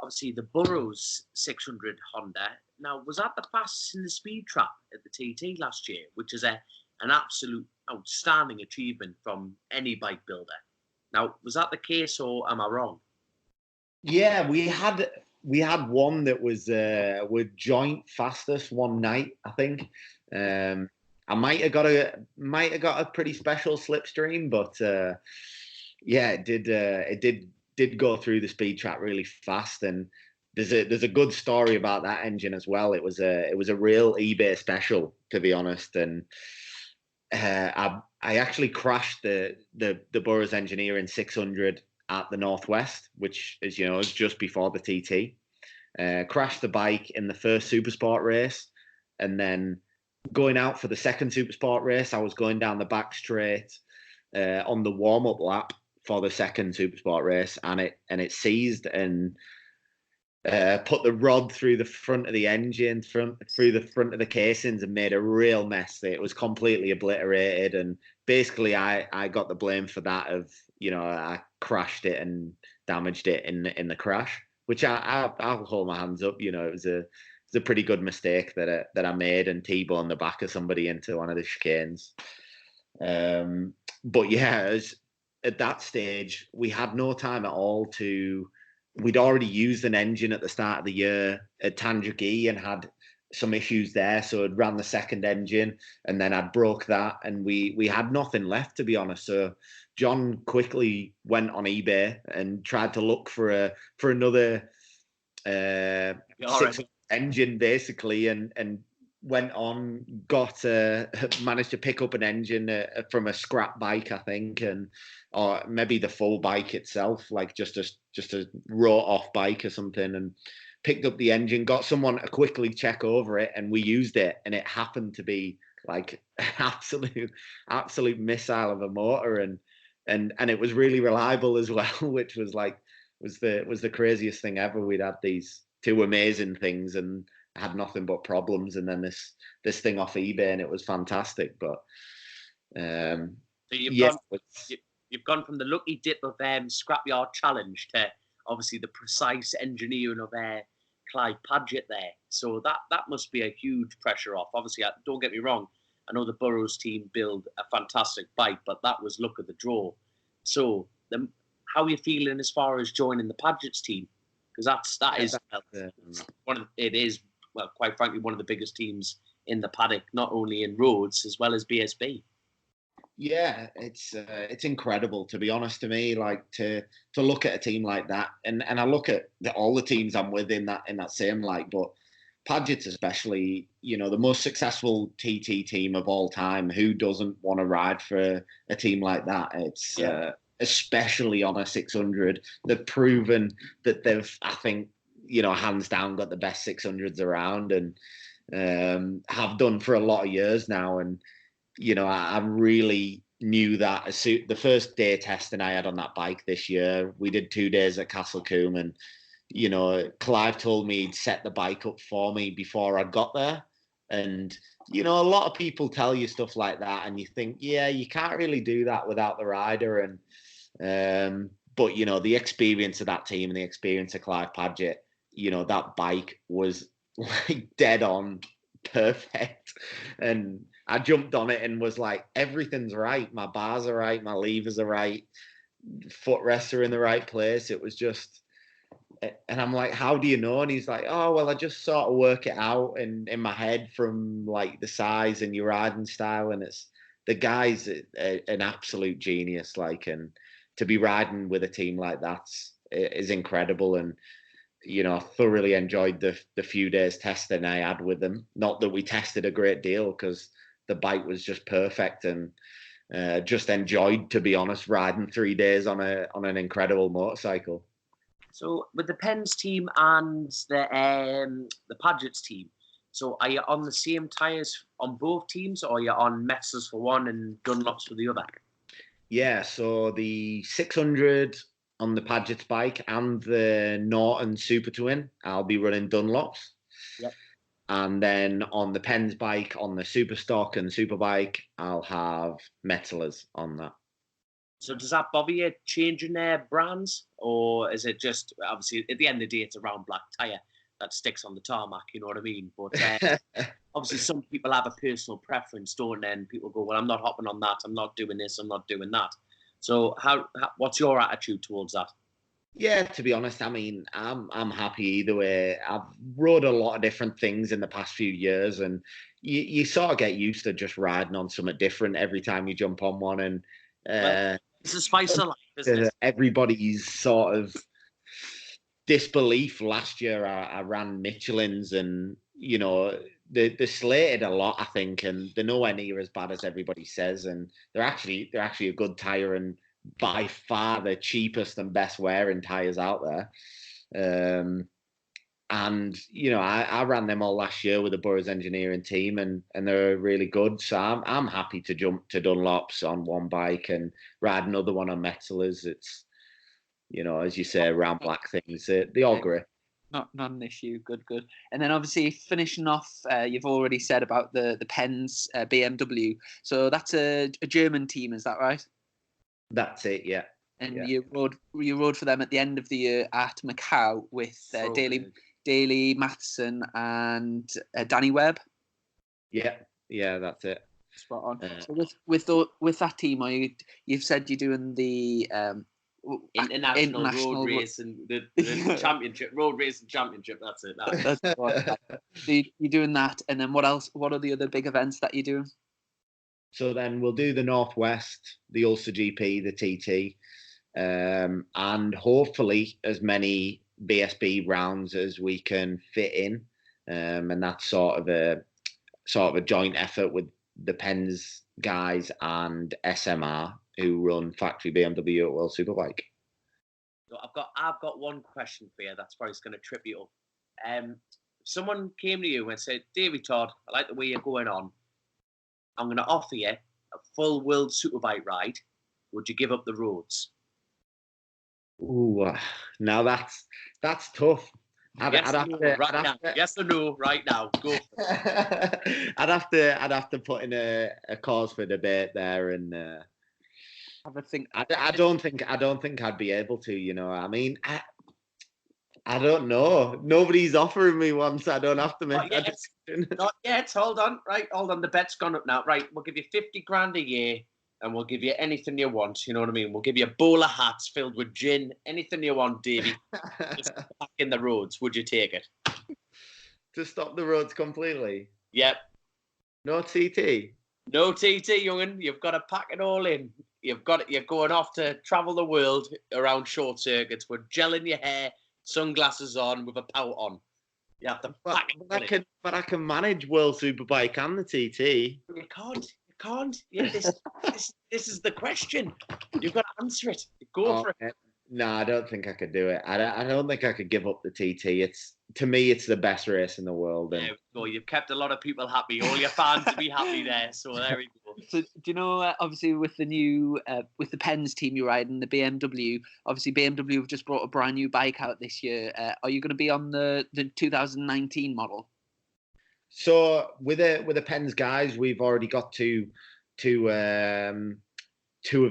obviously the Burrows 600 Honda. Now, was that the fastest in the speed trap at the TT last year, which is an absolute outstanding achievement from any bike builder? Now, was that the case, or am I wrong? Yeah, we had one that was joint fastest one night, I think. I might have got a pretty special slipstream, but yeah, it did go through the speed trap really fast. And there's a good story about that engine as well. It was a real eBay special, to be honest. And I actually crashed the Burrows Engineer in 600 at the Northwest, which, as you know, is just before the TT. Crashed the bike in the first Supersport race, and then going out for the second Supersport race, I was going down the back straight on the warm-up lap for the second Supersport race, and it seized and put the rod through the front of the engine, through the front of the casings, and made a real mess. It was completely obliterated, and basically I got the blame for that. I crashed it and damaged it in the crash, which I'll hold my hands up. It was a pretty good mistake that I made, and T-boned the back of somebody into one of the chicanes. But yeah, at that stage, we had no time at all we'd already used an engine at the start of the year at Tandragee and had some issues there. So I'd ran the second engine, and then I'd broke that, and we had nothing left, to be honest. So John quickly went on eBay and tried to look for another engine, basically, and went on, managed to pick up an engine from a scrap bike, I think, or maybe the full bike itself, just a raw off bike or something, and picked up the engine, got someone to quickly check over it, and we used it, and it happened to be absolute missile of a motor, and it was really reliable as well, which was the craziest thing ever. We'd had these two amazing things and had nothing but problems, and then this thing off eBay, and it was fantastic. But so you've gone from the lucky dip of Scrapyard Challenge to obviously the precise engineering of Clive Padgett there. So that must be a huge pressure off. Obviously, don't get me wrong, I know the Burrows team build a fantastic bike, but that was luck of the draw. So how are you feeling as far as joining the Padgett's team? Because it is quite frankly, one of the biggest teams in the paddock, not only in roads as well as BSB. Yeah, it's incredible, to be honest, to me. To look at a team like that, and I look at all the teams I'm with in that same light, but Padgett's especially, the most successful TT team of all time. Who doesn't want to ride for a team like that? It's especially on a 600. They've proven that they've, I think, hands down got the best 600s around, and have done for a lot of years now. And I really knew that the first day testing I had on that bike this year, we did 2 days at Castle Combe, and Clive told me he'd set the bike up for me before I got there. And a lot of people tell you stuff like that, and you think, yeah, you can't really do that without the rider. And but the experience of that team and the experience of Clive Padgett, that bike was dead on perfect. And I jumped on it and was like, everything's right. My bars are right. My levers are right. Footrests are in the right place. It was just, And I'm like, how do you know? And he's like, oh, well, I just sort of work it out in my head from like the size and your riding style. And the guy's an absolute genius. Like, and to be riding with a team like that is incredible. And, you know, I thoroughly enjoyed the few days testing I had with them. Not that we tested a great deal because the bike was just perfect, and just enjoyed, to be honest, riding 3 days on an incredible motorcycle. So with the Pens team and the Padgett's team, so are you on the same tyres on both teams, or are you on Metzlers for one and Dunlops for the other? Yeah, so the 600 on the Padgett's bike and the Norton Super Twin, I'll be running Dunlops. Yep. And then on the Pens bike, on the Superstock and Superbike, I'll have Metzlers on that. So does that bother you changing their brands, or is it just, obviously at the end of the day it's a round black tyre that sticks on the tarmac, you know what I mean? But obviously some people have a personal preference, don't they? And people go, well, I'm not hopping on that, I'm not doing this, I'm not doing that. So what's your attitude towards that? Yeah, to be honest, I mean, I'm happy either way. I've rode a lot of different things in the past few years, and you sort of get used to just riding on something different every time you jump on one. And it's a spice of life, isn't it? Everybody's sort of disbelief last year, I ran Michelin's, and you know they're slated a lot, I think, and they're nowhere near as bad as everybody says, and they're actually a good tyre, and by far the cheapest and best wearing tyres out there. And you know, I ran them all last year with the Burroughs engineering team, and they're really good. So I'm happy to jump to Dunlops on one bike and ride another one on Metzlers. It's, you know, as you say, round black things. They all great. Not an issue. Good. And then obviously finishing off, you've already said about the Pens BMW. So that's a German team, is that right? That's it. Yeah. And yeah. you rode for them at the end of the year at Macau with Daly Matheson and Danny Webb. Yeah, that's it. Spot on. So with that team, you've said you're doing the international road race and the championship, road racing championship. That's it. That's what, so you're doing that, and then what else? What are the other big events that you're doing? So then we'll do the Northwest, the Ulster GP, the TT, and hopefully as many BSB rounds as we can fit in, and that's sort of a joint effort with the Pens guys and SMR, who run Factory BMW at World Superbike. So I've got one question for you that's probably going to trip you up. Someone came to you and said, Davey Todd, I like the way you're going on. I'm going to offer you a full World Superbike ride. Would you give up the roads? Ooh, now that's tough. Yes or no, right now. Go. I'd have to put in a cause for debate there, and have a think. I don't think I'd be able to. You know, I mean, I don't know. Nobody's offering me one, so I don't have to make that decision. Not yet. Hold on. Right, hold on. The bet's gone up now. Right, we'll give you 50 grand a year, and we'll give you anything you want. You know what I mean? We'll give you a bowl of hats filled with gin. Anything you want, Davey. Just back in the roads. Would you take it? To stop the roads completely? Yep. No TT? No TT, young'un. You've got to pack it all in. You're going off to travel the world around short circuits with gel in your hair, sunglasses on, with a pout on. You have to pack it. But I can manage World Superbike and the TT. You can't. Yeah, this is the question. You've got to answer it. Go for it. No, I don't think I could do it. I don't think I could give up the TT. To me, it's the best race in the world. And... There we go. You've kept a lot of people happy. All your fans to be happy there. So there we go. So do you know? Obviously, with the new with the Pens team you're riding, the BMW. Obviously, BMW have just brought a brand new bike out this year. Are you going to be on the 2019 model? So with the Pens guys, we've already got two of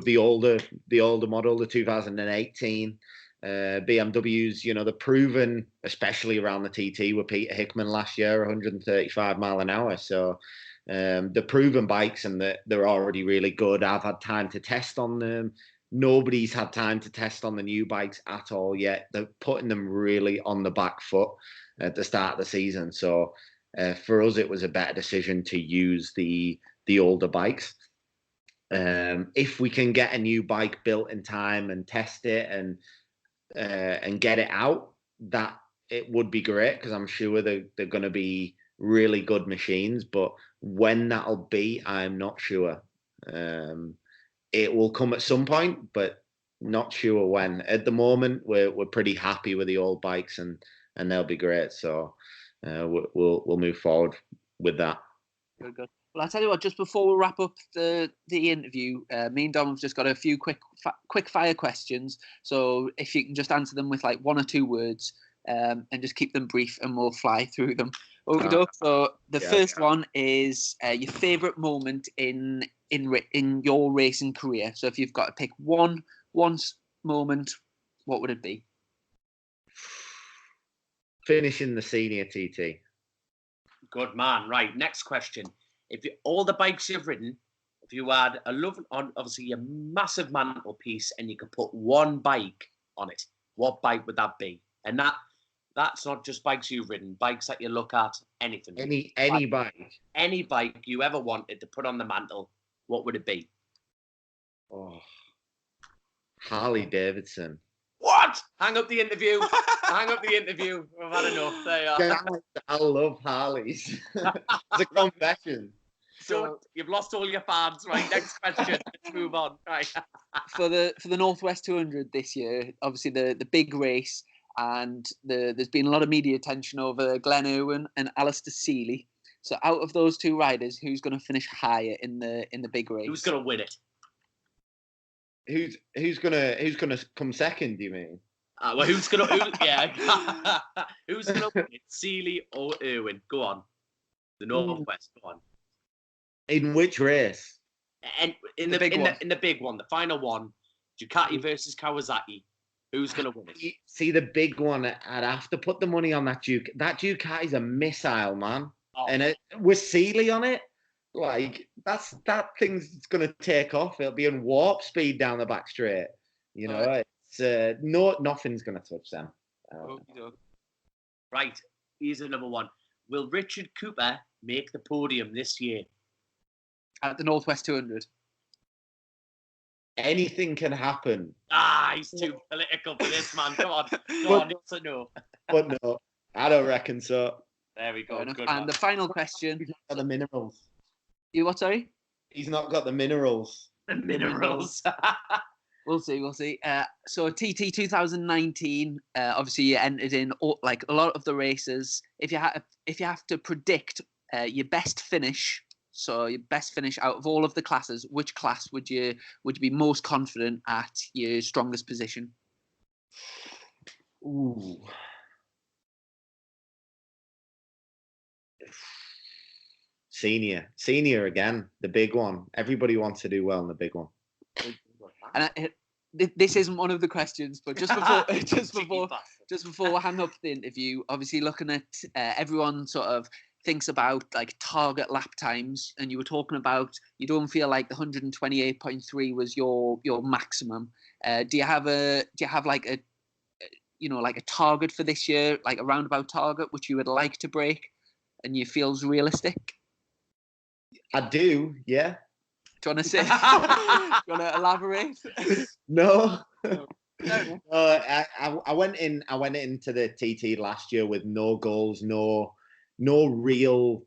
the older model, the 2018 BMWs. You know, the proven, especially around the TT with Peter Hickman last year, 135 mile an hour. So the proven bikes, and they're already really good. I've had time to test on them. nobody's had time to test on the new bikes at all yet. They're putting them really on the back foot at the start of the season. So for us, it was a better decision to use the older bikes. If we can get a new bike built in time and test it and get it out, that it would be great, because I'm sure they're going to be really good machines. But when that'll be, I'm not sure. It will come at some point, but not sure when. At the moment, we're pretty happy with the old bikes, and they'll be great. So we'll move forward with that. Very good. Well, I'll tell you what, just before we wrap up the interview, me and Dom have just got a few quick fire questions. So if you can just answer them with like 1 or 2 words, and just keep them brief, and we'll fly through them. Okay, so the first one is your favourite moment in your racing career. So if you've got to pick one moment, what would it be? Finishing the senior TT. Good man. Right, next question. If all the bikes you've ridden, if you had obviously a massive mantelpiece and you could put one bike on it, what bike would that be? And that's not just bikes you've ridden, bikes that you look at, anything. Any bike. Any bike you ever wanted to put on the mantle, what would it be? Oh, Harley Davidson. What? Hang up the interview. Hang up the interview. We've had enough. There you are. Yeah, I love Harleys. It's a confession. So you've lost all your fans. Right, next question. Let's move on. Right. For the Northwest 200 this year, obviously the big race, and there's been a lot of media attention over Glenn Irwin and Alistair Seeley. So out of those 2 riders, who's going to finish higher in the big race? Who's going to win it? Who's gonna come second? Do you mean? Well, who's gonna win it? Seeley or Irwin? Go on. The Northwest. Go on. In which race? And in the big one, the final one, Ducati versus Kawasaki. Who's gonna win it? See, the big one, I'd have to put the money on that Duke. That Ducati's a missile, man. Oh. And with Seeley on it, like that thing's gonna take off. It'll be in warp speed down the back straight. You know, it's nothing's gonna touch them. Right, here's another one. Will Richard Cooper make the podium this year? At the Northwest 200. Anything can happen. He's too political for this, man. Come on. Go on, yes or no? But no, I don't reckon so. There we go. Good and the final question. He's not got the minerals. You what, sorry? He's not got the minerals. The minerals. We'll see. So TT 2019, obviously you entered in like a lot of the races. If you have to predict your best finish, so your best finish out of all of the classes, which class would you be most confident at your strongest position? Ooh. Senior again, the big one. Everybody wants to do well in the big one. And this isn't one of the questions, but just before we hang up the interview, obviously looking at everyone sort of thinks about like target lap times, and you were talking about you don't feel like the 128.3 was your maximum. Do you have like a target for this year, like a roundabout target which you would like to break, and you feels realistic? I do, yeah. Do you want to say? Do you want to elaborate? No. I went into the TT last year with no goals, no real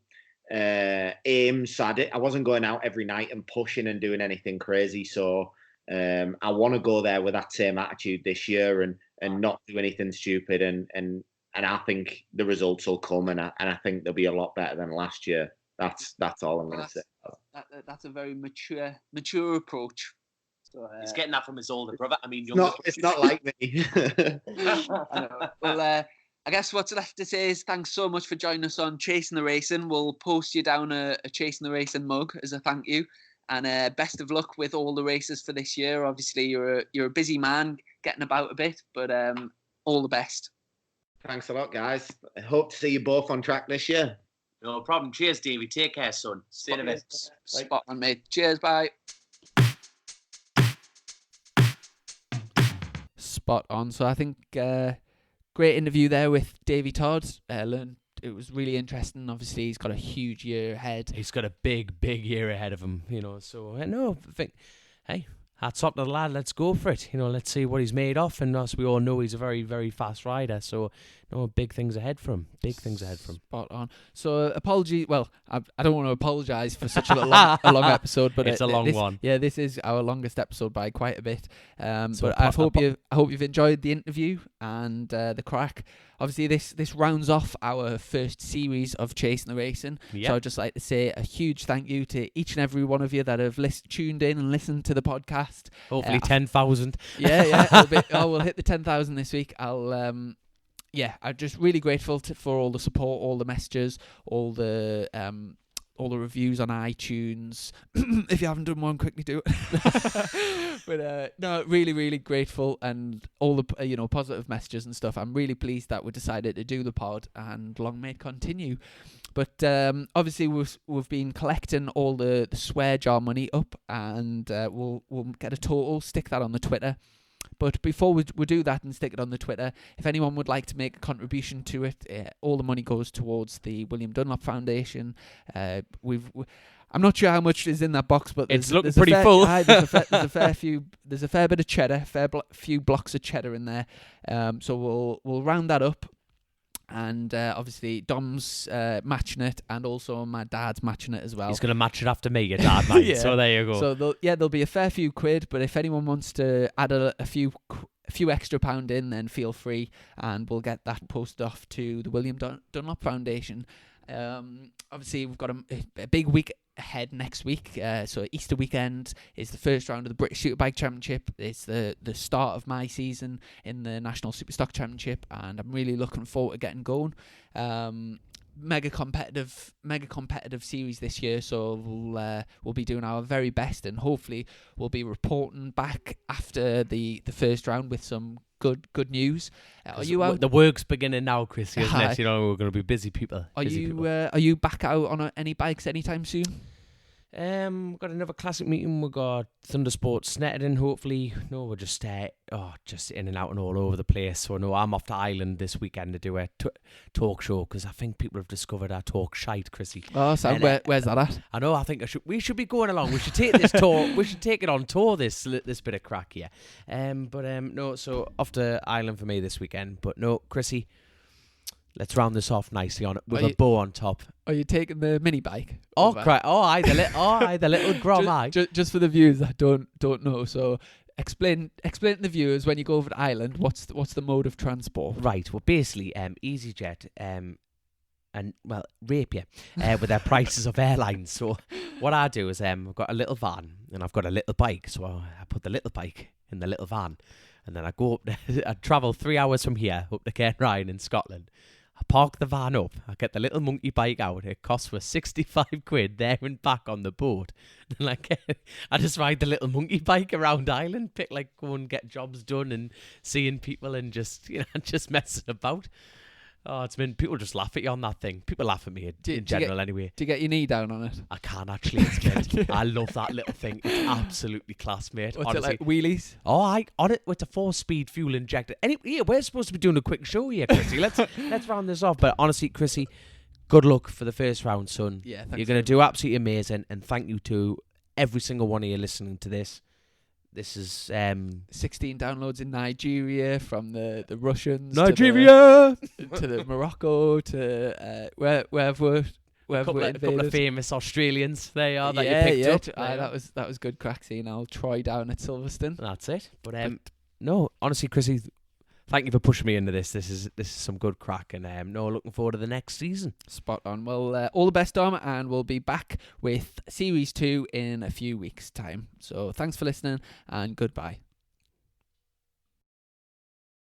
aims. So I wasn't going out every night and pushing and doing anything crazy. So I want to go there with that same attitude this year and not do anything stupid. And I think the results will come, and I think they'll be a lot better than last year. That's all I'm going to say. That's a very mature approach. So, he's getting that from his older brother. I mean, it's not like me. I know. Well, I guess what's left to say is thanks so much for joining us on Chasing the Racing. We'll post you down a Chasing the Racing mug as a thank you, and best of luck with all the races for this year. Obviously, you're a busy man, getting about a bit, but all the best. Thanks a lot, guys. I hope to see you both on track this year. No problem. Cheers, Davey. Take care, son. Stay in a bit. Spot on, mate. Cheers, bye. Spot on. So I think great interview there with Davey Todd. It was really interesting. Obviously, he's got a huge year ahead. He's got a big year ahead of him, So, no, I think, hey, hats up to the lad. Let's go for it. Let's see what he's made of. And as we all know, he's a very, very fast rider. So, big things ahead for him. Spot on. So, apology. Well, I don't want to apologise for such a long episode, but it's a long one. Yeah, this is our longest episode by quite a bit. So but I hope you've enjoyed the interview and the crack. Obviously, this rounds off our first series of Chasing the Racing. Yep. So I'd just like to say a huge thank you to each and every one of you that have tuned in and listened to the podcast. Hopefully 10,000. Yeah. We'll hit the 10,000 this week. I'm just really grateful for all the support, all the messages, all the reviews on iTunes. If you haven't done one, quickly do it. But no, really, really grateful, and all the positive messages and stuff. I'm really pleased that we decided to do the pod, and long may it continue. But obviously we've been collecting all the swear jar money up, and we'll get a total, stick that on the Twitter. But before we do that and stick it on the Twitter, if anyone would like to make a contribution to it, all the money goes towards the William Dunlop Foundation. I'm not sure how much is in that box, but it's looking pretty full. There's a fair bit of cheddar, few blocks of cheddar in there. So we'll round that up. And obviously Dom's matching it, and also my dad's matching it as well. He's going to match it after me, your dad, mate. Yeah. So there you go. So there'll be a fair few quid, but if anyone wants to add a few extra pound in, then feel free, and we'll get that posted off to the William Dunlop Foundation. Obviously, we've got a big week ahead next week. So Easter weekend is the first round of the British Superbike Championship. It's the start of my season in the National Superstock Championship, and I'm really looking forward to getting going. Mega competitive series this year, so we'll be doing our very best, and hopefully we'll be reporting back after the first round with some good news. Are you out? The work's beginning now, Chris, isn't it? We're going to be busy people. Are you back out on any bikes anytime soon? We've got another classic meeting. We've got Thundersport Snetterton, hopefully. No, we're just in and out and all over the place. So no, I'm off to Ireland this weekend to do a talk show, because I think people have discovered our talk shite, Chrissy. Oh, so where's that at? I know. I think we should be going along. We should take this tour. We should take it on tour. This bit of crack here. No. So off to Ireland for me this weekend. But no, Chrissy, let's round this off nicely on it with a bow on top. Are you taking the mini bike? Oh, cry! Oh, the little Grom. Just for the viewers that don't know. So explain to the viewers, when you go over to Ireland, what's the mode of transport? Right. Well, basically, EasyJet rape you with their prices of airlines. So what I do is I've got a little van and I've got a little bike. So I put the little bike in the little van, and then I go up. I travel 3 hours from here up to Cairnryan in Scotland. I park the van up, I get the little monkey bike out, it costs for 65 quid there and back on the boat. And I just ride the little monkey bike around Ireland, go and get jobs done and seeing people and just messing about. Oh, people just laugh at you on that thing. People laugh at me in general anyway. Do you get your knee down on it? I can't actually. It's good. I love that little thing. It's absolutely class, mate. What's honestly. It like, wheelies? Oh, on it with a 4-speed fuel injector. Anyway, we're supposed to be doing a quick show here, Chrissy. Let's round this off. But honestly, Chrissy, good luck for the first round, son. Yeah, thanks. You're going to do absolutely amazing. And thank you to every single one of you listening to this. This is 16 downloads in Nigeria from the Russians. Nigeria to the Morocco to wherever a couple of famous Australians they are that you picked up. That was good crack, seeing old Troy down at Silverstone. That's it. But no, honestly, Chrissy, thank you for pushing me into this. This is some good crack, and looking forward to the next season. Spot on. Well, all the best, Dom, and we'll be back with Series 2 in a few weeks' time. So thanks for listening, and goodbye.